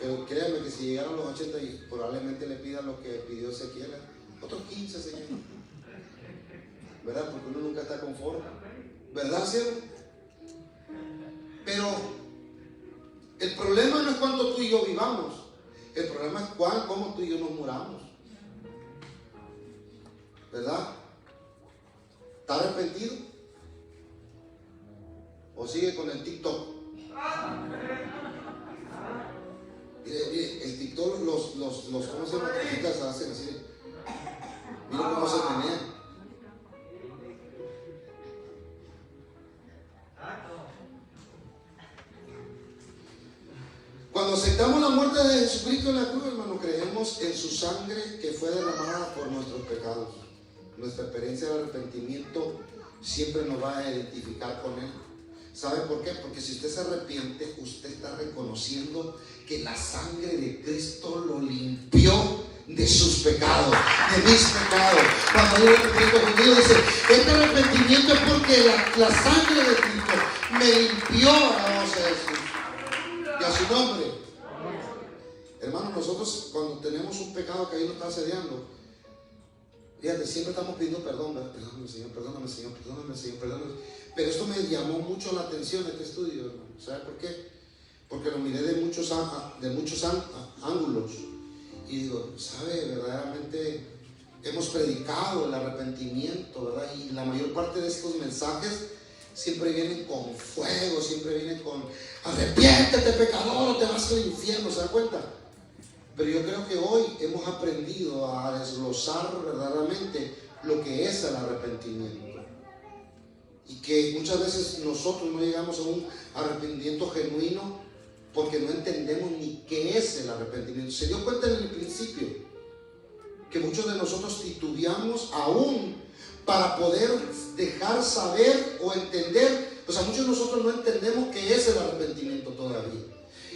Pero créanme que si llegaron los 80, probablemente le pidan lo que pidió Ezequiel, otros 15, Señor. ¿Verdad? Porque uno nunca está conforme. ¿Verdad, cielo? Pero el problema no es cuánto tú y yo vivamos. El problema es cómo tú y yo nos muramos. ¿Verdad? ¿Está arrepentido? ¿O sigue con el TikTok? Mire, el TikTok, los ¿cómo se llama? Las chicas hacen así. Mira cómo se menea. Cuando aceptamos la muerte de Jesucristo en la cruz, hermano, creemos en su sangre que fue derramada por nuestros pecados. Nuestra experiencia de arrepentimiento siempre nos va a identificar con Él. ¿Sabe por qué? Porque si usted se arrepiente, usted está reconociendo que la sangre de Cristo lo limpió de sus pecados, de mis pecados. Cuando yo arrepiento conmigo, dice, este arrepentimiento es porque la sangre de Cristo me limpió a la voz de Jesús. Y a su nombre. Hermano, nosotros cuando tenemos un pecado que ahí nos está asediando, fíjate, siempre estamos pidiendo perdón, ¿verdad? Perdóname, Señor, perdóname, Señor, perdóname, Señor, perdóname. Pero esto me llamó mucho la atención, este estudio, hermano. ¿Sabe por qué? Porque lo miré de muchos ángulos. Y digo, ¿sabe? Verdaderamente hemos predicado el arrepentimiento, ¿verdad? Y la mayor parte de estos mensajes siempre vienen con fuego, siempre vienen con arrepiéntete, pecador, o te vas al infierno, ¿se da cuenta? Pero yo creo que hoy hemos aprendido a desglosar verdaderamente lo que es el arrepentimiento. Y que muchas veces nosotros no llegamos a un arrepentimiento genuino porque no entendemos ni qué es el arrepentimiento. Se dio cuenta en el principio que muchos de nosotros titubeamos aún para poder dejar saber o entender. O sea, muchos de nosotros no entendemos qué es el arrepentimiento todavía.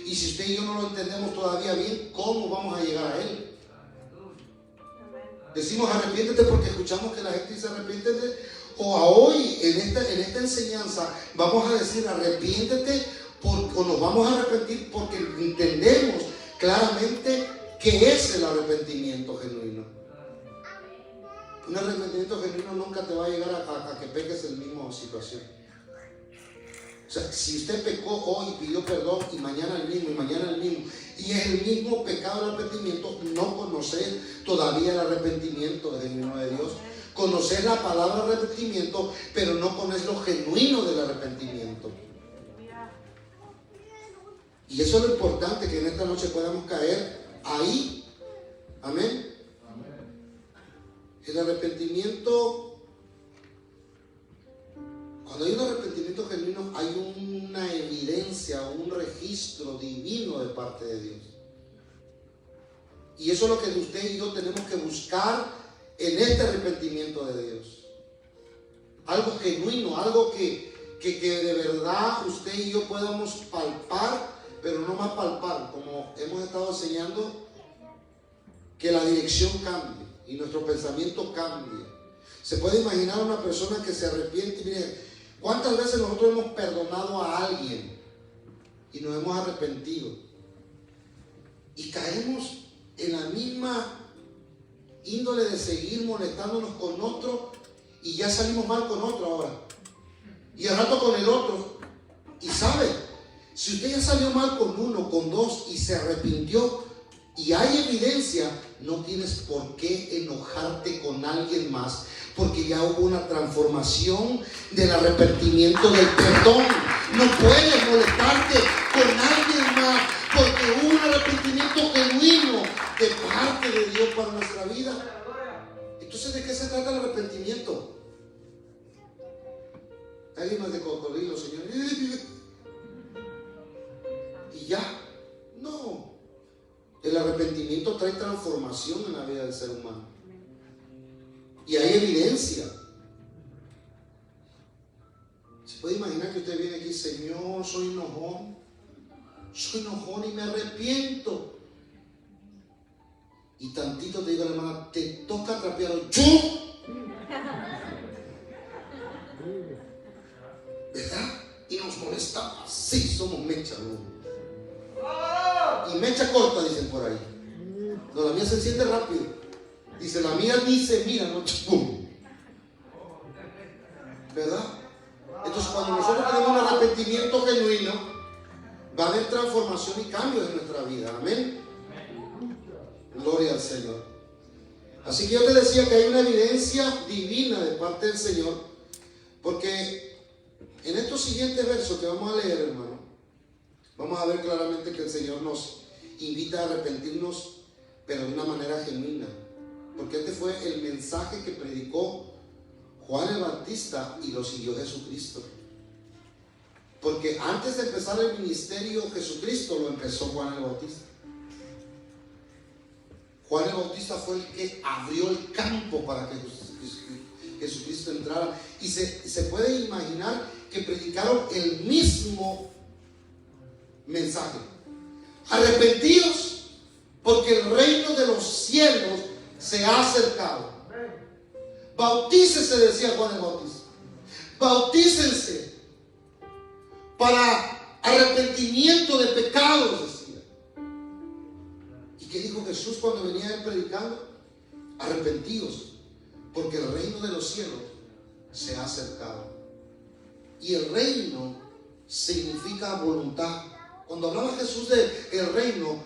Y si usted y yo no lo entendemos todavía bien, ¿cómo vamos a llegar a él? Decimos arrepiéntete porque escuchamos que la gente dice arrepiéntete. O a hoy, en esta enseñanza, vamos a decir arrepiéntete o nos vamos a arrepentir porque entendemos claramente qué es el arrepentimiento genuino. Un arrepentimiento genuino nunca te va a llegar a que peques en la misma situación. O sea, si usted pecó hoy y pidió perdón y mañana el mismo y mañana el mismo, y es el mismo pecado del arrepentimiento, no conocer todavía el arrepentimiento genuino de Dios. Conocer la palabra arrepentimiento, pero no conocer lo genuino del arrepentimiento. Y eso es lo importante, que en esta noche podamos caer ahí. Amén. El arrepentimiento, cuando hay un arrepentimiento genuino, hay una evidencia, un registro divino de parte de Dios. Y eso es lo que usted y yo tenemos que buscar en este arrepentimiento de Dios. Algo genuino, algo que de verdad usted y yo podamos palpar, pero no más palpar, como hemos estado enseñando, que la dirección cambie y nuestro pensamiento cambie. Se puede imaginar una persona que se arrepiente. Mire, ¿cuántas veces nosotros hemos perdonado a alguien y nos hemos arrepentido? Y caemos en la misma índole de seguir molestándonos con otro, y ya salimos mal con otro ahora, y al rato con el otro. Y sabe, si usted ya salió mal con uno, con dos, y se arrepintió y hay evidencia, no tienes por qué enojarte con alguien más, porque ya hubo una transformación del arrepentimiento, del perdón. No puedes molestarte con alguien más, porque hubo un arrepentimiento genuino de parte de Dios para nuestra vida. Entonces, ¿de qué se trata el arrepentimiento? Alguien más de cocodrilo, Señor. Y ya, no. El arrepentimiento trae transformación en la vida del ser humano. Y hay evidencia. ¿Se puede imaginar que usted viene aquí, Señor, soy enojón y me arrepiento? Y tantito te digo a la hermana, te toca trapear hoy. ¿Yo? ¿Verdad? Y nos molestamos. Sí, somos mecha, ¿no? Y mecha corta, dicen por ahí. No, la mía se enciende rápido. Dice, la mía ni se mira, no, ¡pum! ¿Verdad? Entonces, cuando nosotros tenemos un arrepentimiento genuino, va a haber transformación y cambios en nuestra vida. Amén. Gloria al Señor. Así que yo te decía que hay una evidencia divina de parte del Señor, porque en estos siguientes versos que vamos a leer, hermano, vamos a ver claramente que el Señor nos invita a arrepentirnos, pero de una manera genuina, porque este fue el mensaje que predicó Juan el Bautista y lo siguió Jesucristo. Porque antes de empezar el ministerio, Jesucristo lo empezó Juan el Bautista. Juan el Bautista fue el que abrió el campo para que Jesucristo entrara. Y se puede imaginar que predicaron el mismo mensaje. Arrepentidos, porque el reino de los cielos se ha acercado. Bautícese, decía Juan el Bautista. Bautícense para arrepentimiento de pecados, decía. ¿Y qué dijo Jesús cuando venía él predicando? Arrepentidos, porque el reino de los cielos se ha acercado. Y el reino significa voluntad. Cuando hablaba Jesús del reino,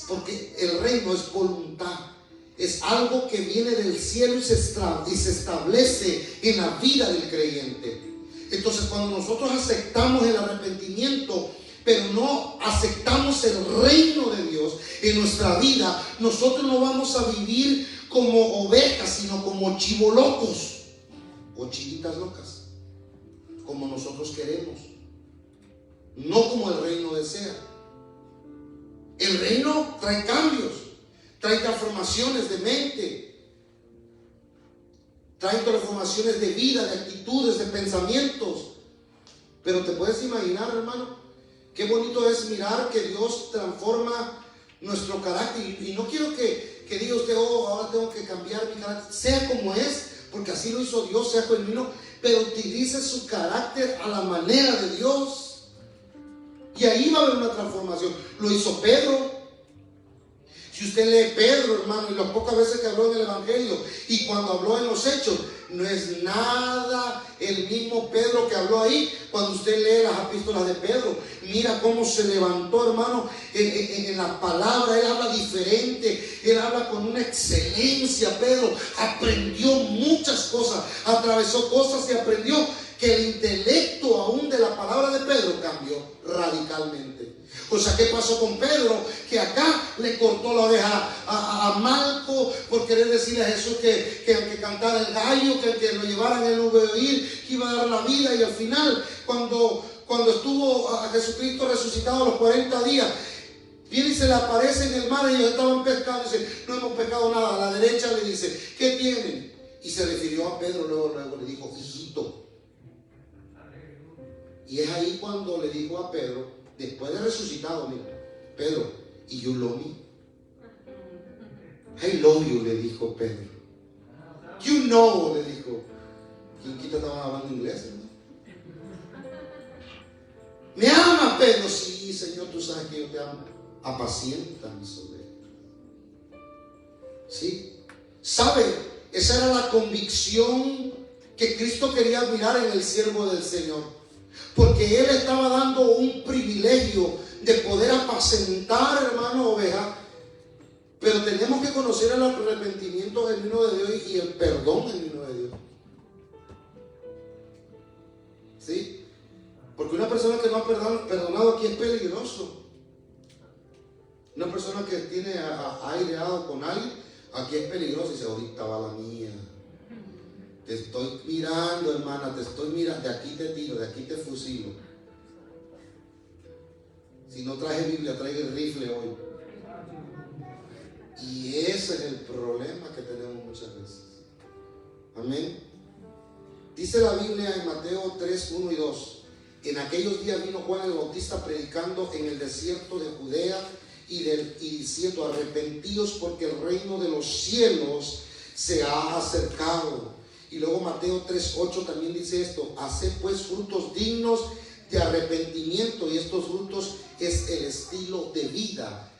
porque el reino es voluntad, es algo que viene del cielo y se establece en la vida del creyente. Entonces, cuando nosotros aceptamos el arrepentimiento, pero no aceptamos el reino de Dios en nuestra vida, nosotros no vamos a vivir como ovejas, sino como chivolocos o chivitas locas, como nosotros queremos, no como el reino desea. El reino trae cambios, trae transformaciones de mente, trae transformaciones de vida, de actitudes, de pensamientos. Pero te puedes imaginar, hermano, qué bonito es mirar que Dios transforma nuestro carácter. Y no quiero que diga usted, oh, ahora tengo que cambiar mi carácter. Sea como es, porque así lo hizo Dios, sea genuino, pero utilice su carácter a la manera de Dios. Y ahí va a haber una transformación. Lo hizo Pedro. Si usted lee Pedro, hermano, y las pocas veces que habló en el Evangelio y cuando habló en los Hechos, no es nada el mismo Pedro que habló ahí. Cuando usted lee las epístolas de Pedro, mira cómo se levantó, hermano, en la palabra. Él habla diferente, él habla con una excelencia. Pedro aprendió muchas cosas, atravesó cosas y aprendió que el intelecto aún de la palabra de Pedro cambió radicalmente. O sea, ¿qué pasó con Pedro? Que acá le cortó la oreja a Malco por querer decirle a Jesús que aunque cantara el gallo, que lo llevaran, él no iba a oír, que iba a dar la vida. Y al final, cuando estuvo a Jesucristo resucitado a los 40 días, viene y se le aparece en el mar y ellos estaban pescando. Y dice, no hemos pescado nada. A la derecha le dice, ¿qué tienen? Y se refirió a Pedro, luego le dijo, hijito. Y es ahí cuando le dijo a Pedro, después de resucitado, mira, Pedro, ¿y you love me? I love you, le dijo Pedro. You know, le dijo. ¿Quién quita estaban hablando inglés, ¿no? ¿Me amas, Pedro? Sí, Señor, tú sabes que yo te amo. Apacienta mis ovejas. ¿Sí? ¿Sabe? Esa era la convicción que Cristo quería admirar en el siervo del Señor. Porque Él estaba dando un privilegio de poder apacentar, hermano, ovejas. Pero tenemos que conocer el arrepentimiento genuino de Dios y el perdón genuino de Dios. ¿Sí? Porque una persona que no ha perdonado aquí es peligroso. Una persona que tiene aireado con alguien, aquí es peligroso. Y dice, ahorita va la mía. Te estoy mirando, hermana, te estoy mirando. De aquí te tiro, de aquí te fusilo. Si no traje Biblia, traiga el rifle hoy. Y ese es el problema que tenemos muchas veces. Amén. Dice la Biblia en Mateo 3, 1 y 2. En aquellos días vino Juan el Bautista predicando en el desierto de Judea y diciendo, arrepentíos porque el reino de los cielos se ha acercado. Y luego Mateo 3:8 también dice esto, haced pues frutos dignos de arrepentimiento, y estos frutos es el estilo de vida.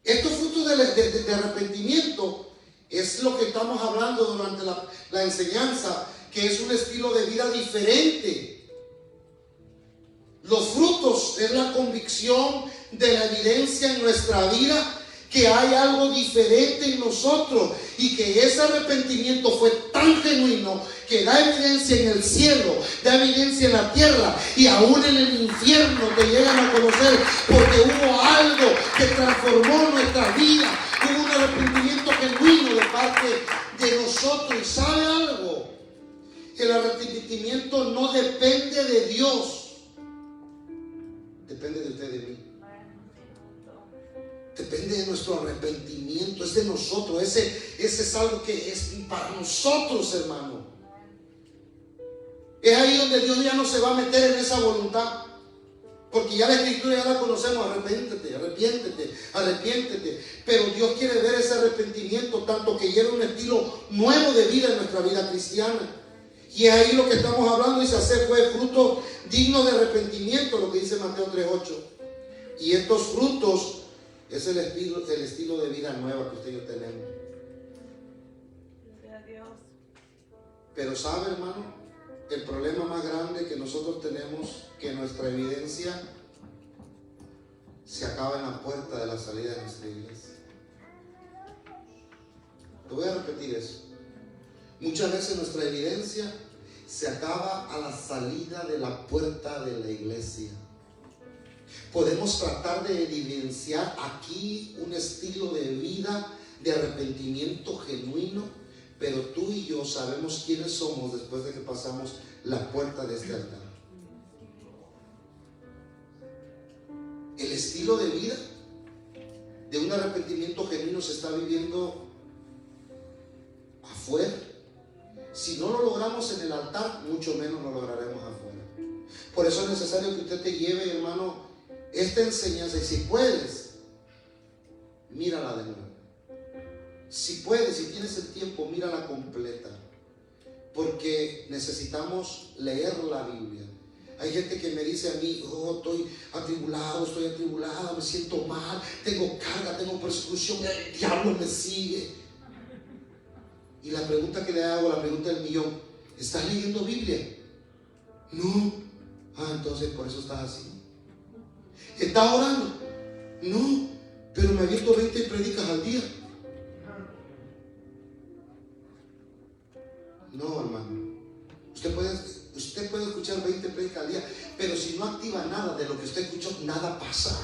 Estos frutos de arrepentimiento es lo que estamos hablando durante la enseñanza, que es un estilo de vida diferente. Los frutos es la convicción de la evidencia en nuestra vida que hay algo diferente en nosotros y que ese arrepentimiento fue tan genuino que da evidencia en el cielo, da evidencia en la tierra y aún en el infierno te llegan a conocer, porque hubo algo que transformó nuestra vida, hubo un arrepentimiento genuino de parte de nosotros. Y ¿sabe algo? El arrepentimiento no depende de Dios, depende de usted y de mí. Depende de nuestro arrepentimiento, es de nosotros. Ese es algo que es para nosotros, hermano. Es ahí donde Dios ya no se va a meter en esa voluntad, porque ya la Escritura ya la conocemos. Arrepiéntete, arrepiéntete, arrepiéntete. Pero Dios quiere ver ese arrepentimiento tanto que lleve un estilo nuevo de vida en nuestra vida cristiana. Y es ahí lo que estamos hablando. Dice, hacer pues frutos dignos de arrepentimiento, lo que dice Mateo 3:8. Y estos frutos es el estilo de vida nueva que usted y yo tenemos. Pero sabe, hermano, el problema más grande que nosotros tenemos, que nuestra evidencia se acaba en la puerta de la salida de nuestra iglesia. Te voy a repetir eso. Muchas veces nuestra evidencia se acaba a la salida de la puerta de la iglesia. Podemos tratar de evidenciar aquí un estilo de vida de arrepentimiento genuino, pero tú y yo sabemos quiénes somos después de que pasamos la puerta de este altar. El estilo de vida de un arrepentimiento genuino se está viviendo afuera. Si no lo logramos en el altar, mucho menos lo lograremos afuera. Por eso es necesario que usted te lleve, hermano, esta enseñanza, y si puedes, mírala de nuevo. Si puedes, si tienes el tiempo, mírala completa, porque necesitamos leer la Biblia, Hay gente que me dice a mí, oh, estoy atribulada, me siento mal, tengo carga, tengo persecución, el diablo me sigue. Y la pregunta que le hago, la pregunta del millón, ¿estás leyendo Biblia? No. Ah, entonces por eso estás así. ¿Estás orando? No, pero me aviento 20 predicas al día. No, hermano. Usted puede escuchar 20 predicas al día, pero si no activa nada de lo que usted escuchó, nada pasa.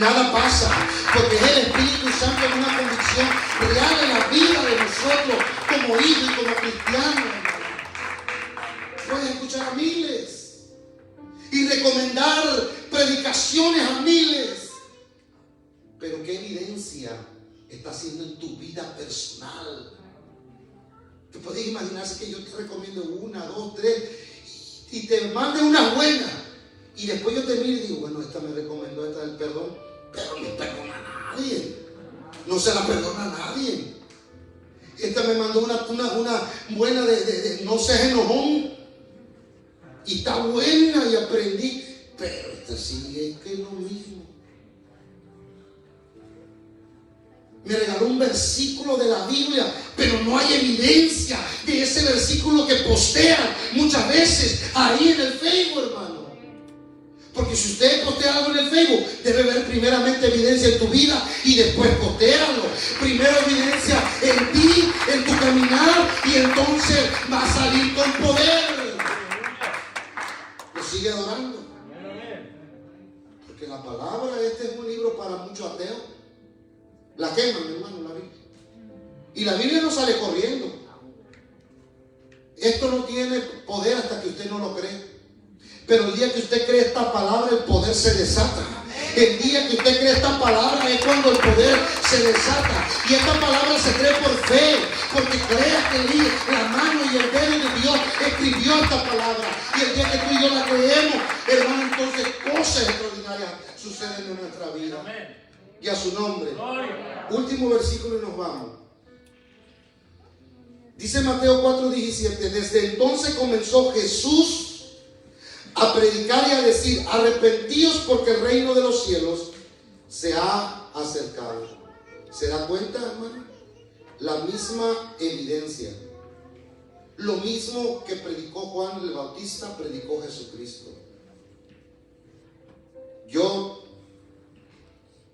Nada pasa, porque es el Espíritu Santo en una convicción real en la vida de nosotros como hijos y como cristianos. Puedes escuchar a miles y recomendar predicaciones a miles, pero ¿qué evidencia está haciendo en tu vida personal? Tú puedes imaginarse que yo te recomiendo 1, 2, 3 y te mande una buena, y después yo te miro y digo, bueno, esta me recomendó, esta del perdón, pero no perdona a nadie, no se la perdona a nadie. Esta me mandó una buena de no seas enojón, y está buena y aprendí, pero esta sigue que es lo mismo. Me regaló un versículo de la Biblia, pero no hay evidencia de ese versículo que postean muchas veces ahí en el Facebook, hermano. Porque si usted postea algo en el Facebook, debe ver primeramente evidencia en tu vida y después postéalo. Primero evidencia en ti, en tu caminar, y entonces va a salir con poder. Lo sigue adorando. Porque la palabra, este es un libro para muchos ateos. La queman, mi hermano, la Biblia. Y la Biblia no sale corriendo. Esto no tiene poder hasta que usted no lo cree. Pero el día que usted cree esta palabra, el poder se desata. El día que usted cree esta palabra es cuando el poder se desata. Y esta palabra se cree por fe, porque crea que la mano y el dedo de Dios escribió esta palabra. Y el día que tú y yo la creemos, hermano, entonces cosas extraordinarias suceden en nuestra vida. Y a su nombre. Último versículo y nos vamos. Dice Mateo 4:17: desde entonces comenzó Jesús a predicar y a decir: arrepentíos porque el reino de los cielos se ha acercado. ¿Se da cuenta, hermano? La misma evidencia. Lo mismo que predicó Juan el Bautista, predicó Jesucristo.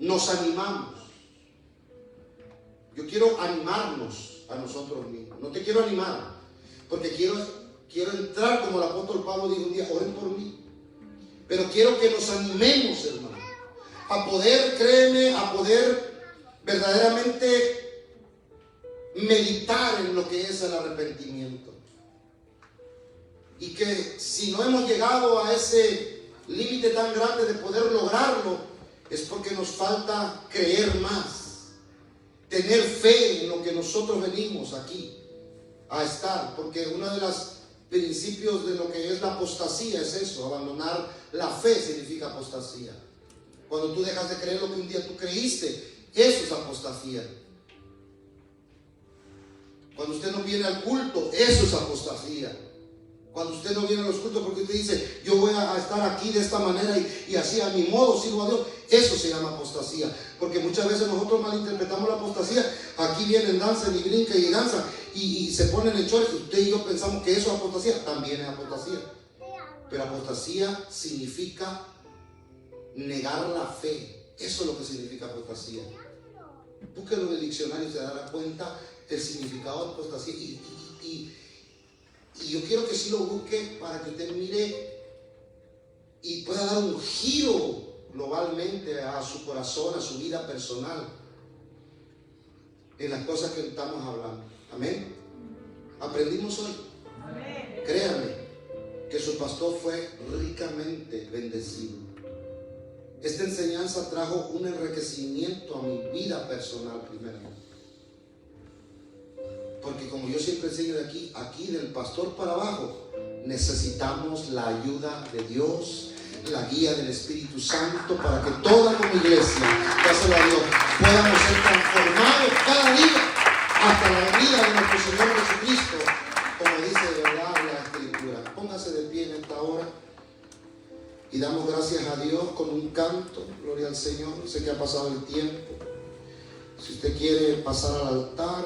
Nos animamos. Yo quiero animarnos a nosotros mismos. No te quiero animar, porque quiero entrar, como el apóstol Pablo dijo un día: oren por mí. Pero quiero que nos animemos, hermano, a poder, créeme, a poder verdaderamente meditar en lo que es el arrepentimiento. Y que si no hemos llegado a ese límite tan grande de poder lograrlo, es porque nos falta creer más, tener fe en lo que nosotros venimos aquí a estar. Porque uno de los principios de lo que es la apostasía es eso: abandonar la fe significa apostasía. Cuando tú dejas de creer lo que un día tú creíste, eso es apostasía. Cuando usted no viene al culto, eso es apostasía. Cuando usted no viene a los cultos porque usted dice: yo voy a estar aquí de esta manera y así a mi modo sirvo a Dios, eso se llama apostasía. Porque muchas veces nosotros malinterpretamos la apostasía. Aquí vienen, danzan y brincan y danzan y se ponen en chores. Usted y yo pensamos que eso es apostasía. También es apostasía. Pero apostasía significa negar la fe. Eso es lo que significa apostasía. Búsquelo en el diccionario y se dará cuenta el significado de apostasía. Y yo quiero que sí lo busque para que usted mire y pueda dar un giro globalmente a su corazón, a su vida personal, en las cosas que estamos hablando. Amén. ¿Aprendimos hoy? Amén. Créanme que su pastor fue ricamente bendecido. Esta enseñanza trajo un enriquecimiento a mi vida personal primeramente. Porque como yo siempre enseño de aquí del pastor para abajo, necesitamos la ayuda de Dios, la guía del Espíritu Santo, para que toda como iglesia, gracias a Dios, podamos ser transformados cada día hasta la venida de nuestro Señor Jesucristo, como dice de verdad la Escritura. Póngase de pie en esta hora. con un canto, gloria al Señor. Sé que ha pasado el tiempo. Si usted quiere pasar al altar,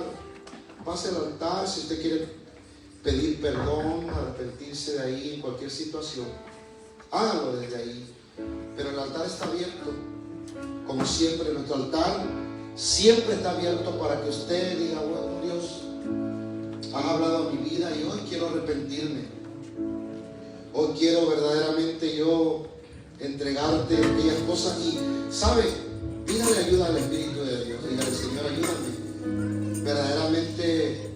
pase al altar. Si usted quiere pedir perdón, arrepentirse de ahí en cualquier situación, hágalo desde ahí. Pero el altar está abierto. Como siempre, nuestro altar siempre está abierto para que usted diga: bueno, Dios, has hablado a mi vida y hoy quiero arrepentirme. Hoy quiero verdaderamente yo entregarte aquellas cosas. Y ¿sabe? Pídale ayuda al Espíritu de Dios. Dígale: Señor, ayúdame. Verdaderamente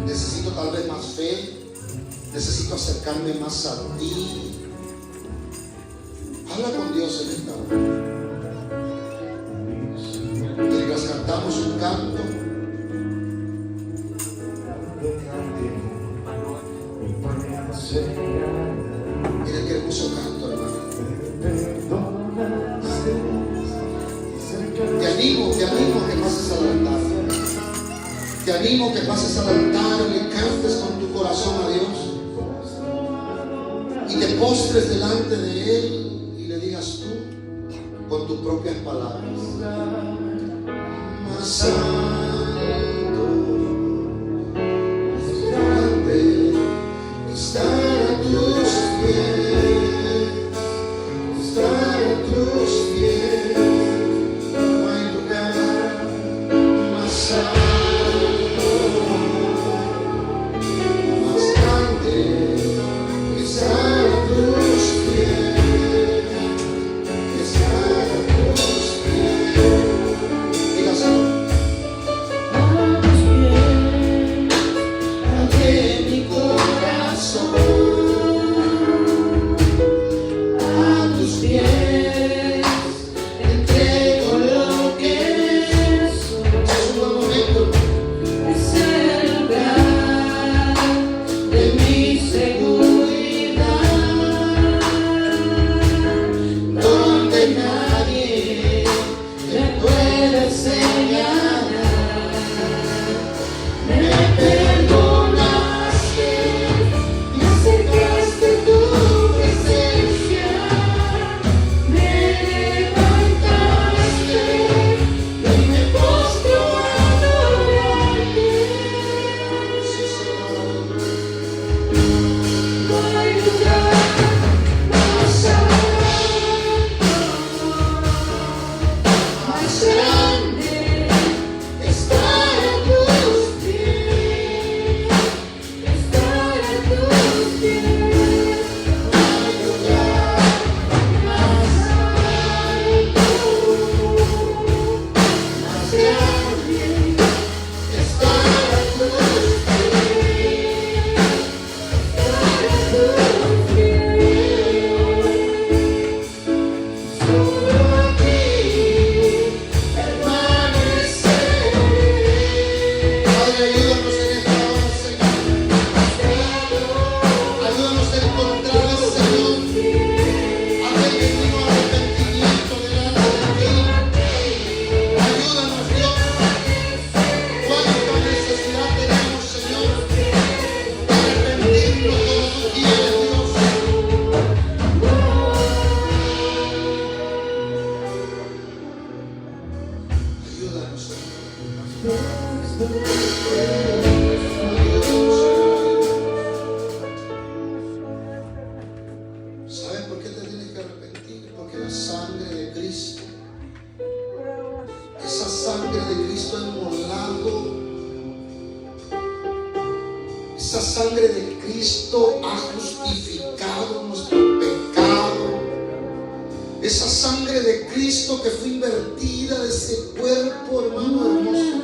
necesito tal vez más fe. Necesito acercarme más a ti. Habla con Dios en esta hora. Mientras cantamos un canto, mira qué hermoso canto, hermano. Te animo a que pases al altar. Te animo a que pases al altar y le cantes con tu corazón a Dios. Y te postres delante de Él y le digas tú, con tus propias palabras: más santo, más grande, estar a tus pies, estar a tus pies. No hay lugar más santo, más grande, estar a tus pies, estar a tus pies. Dígaselo. Ante mi corazón, a tus pies entrego lo que soy. Es un buen momento. Es el lugar de mi seguridad, donde nadie me puede señalar. Me perdonaste, me acercaste tu presencia, me levantaste y me postro a adorarte. Sí, Señor. No hay lugar más alto, más grande, estar a tus pies, estar a tus pies. No hay lugar más alto, más grande, estar a tus pies, estar a tus pies. Solo aquí permaneceré. Padre, ayúdanos en esta hora, Señor. Ayúdanos a encontrar, Señor, aquel que vino a arrepentimiento delante de ti. Ayúdanos, Dios. Cuánta necesidad tenemos, Señor, de arrepentirnos como tú quieres, Dios. Ayúdanos, Señor. ¿Sabes por qué te tienes que arrepentir? Porque la sangre de Cristo, esa sangre de Cristo ha inmolado, esa sangre de Cristo ha justificado nuestro pecado. Esa sangre de Cristo que fue invertida de ese cuerpo, hermano hermoso,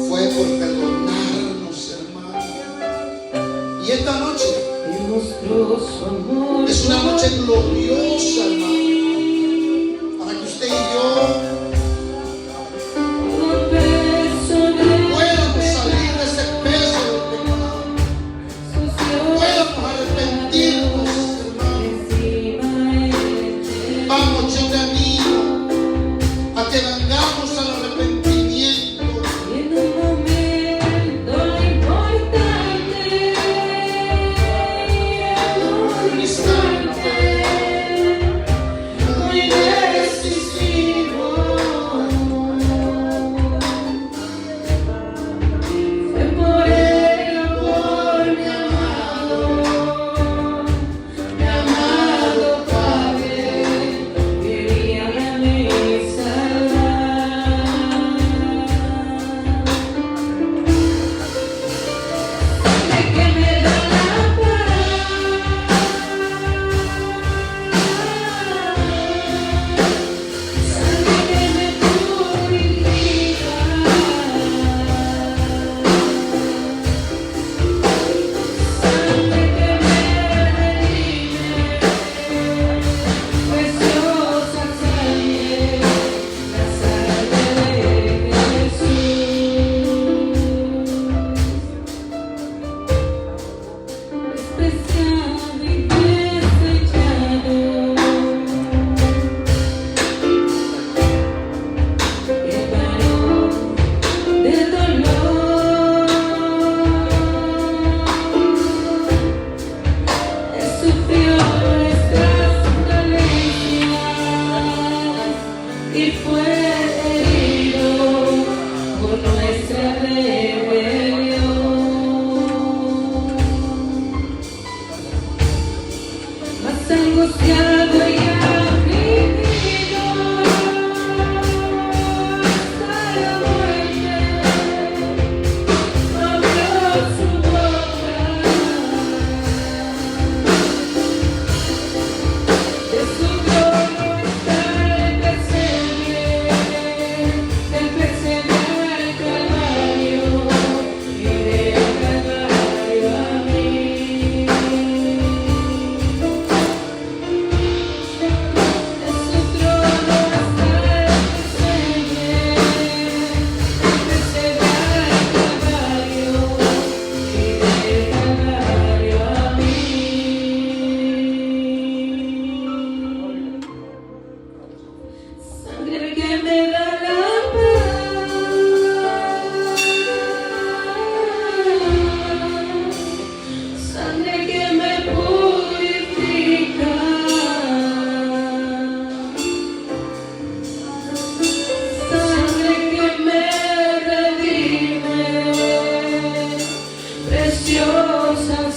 fue por perdonarnos, hermano. Y esta noche es una noche gloriosa, hermano, para que usted y yo podamos salir de ese peso del pecado, podamos arrepentirnos, hermano. Vamos, yo te animo a que vengamos al arrepentimiento. En un momento importante, En un instante cosas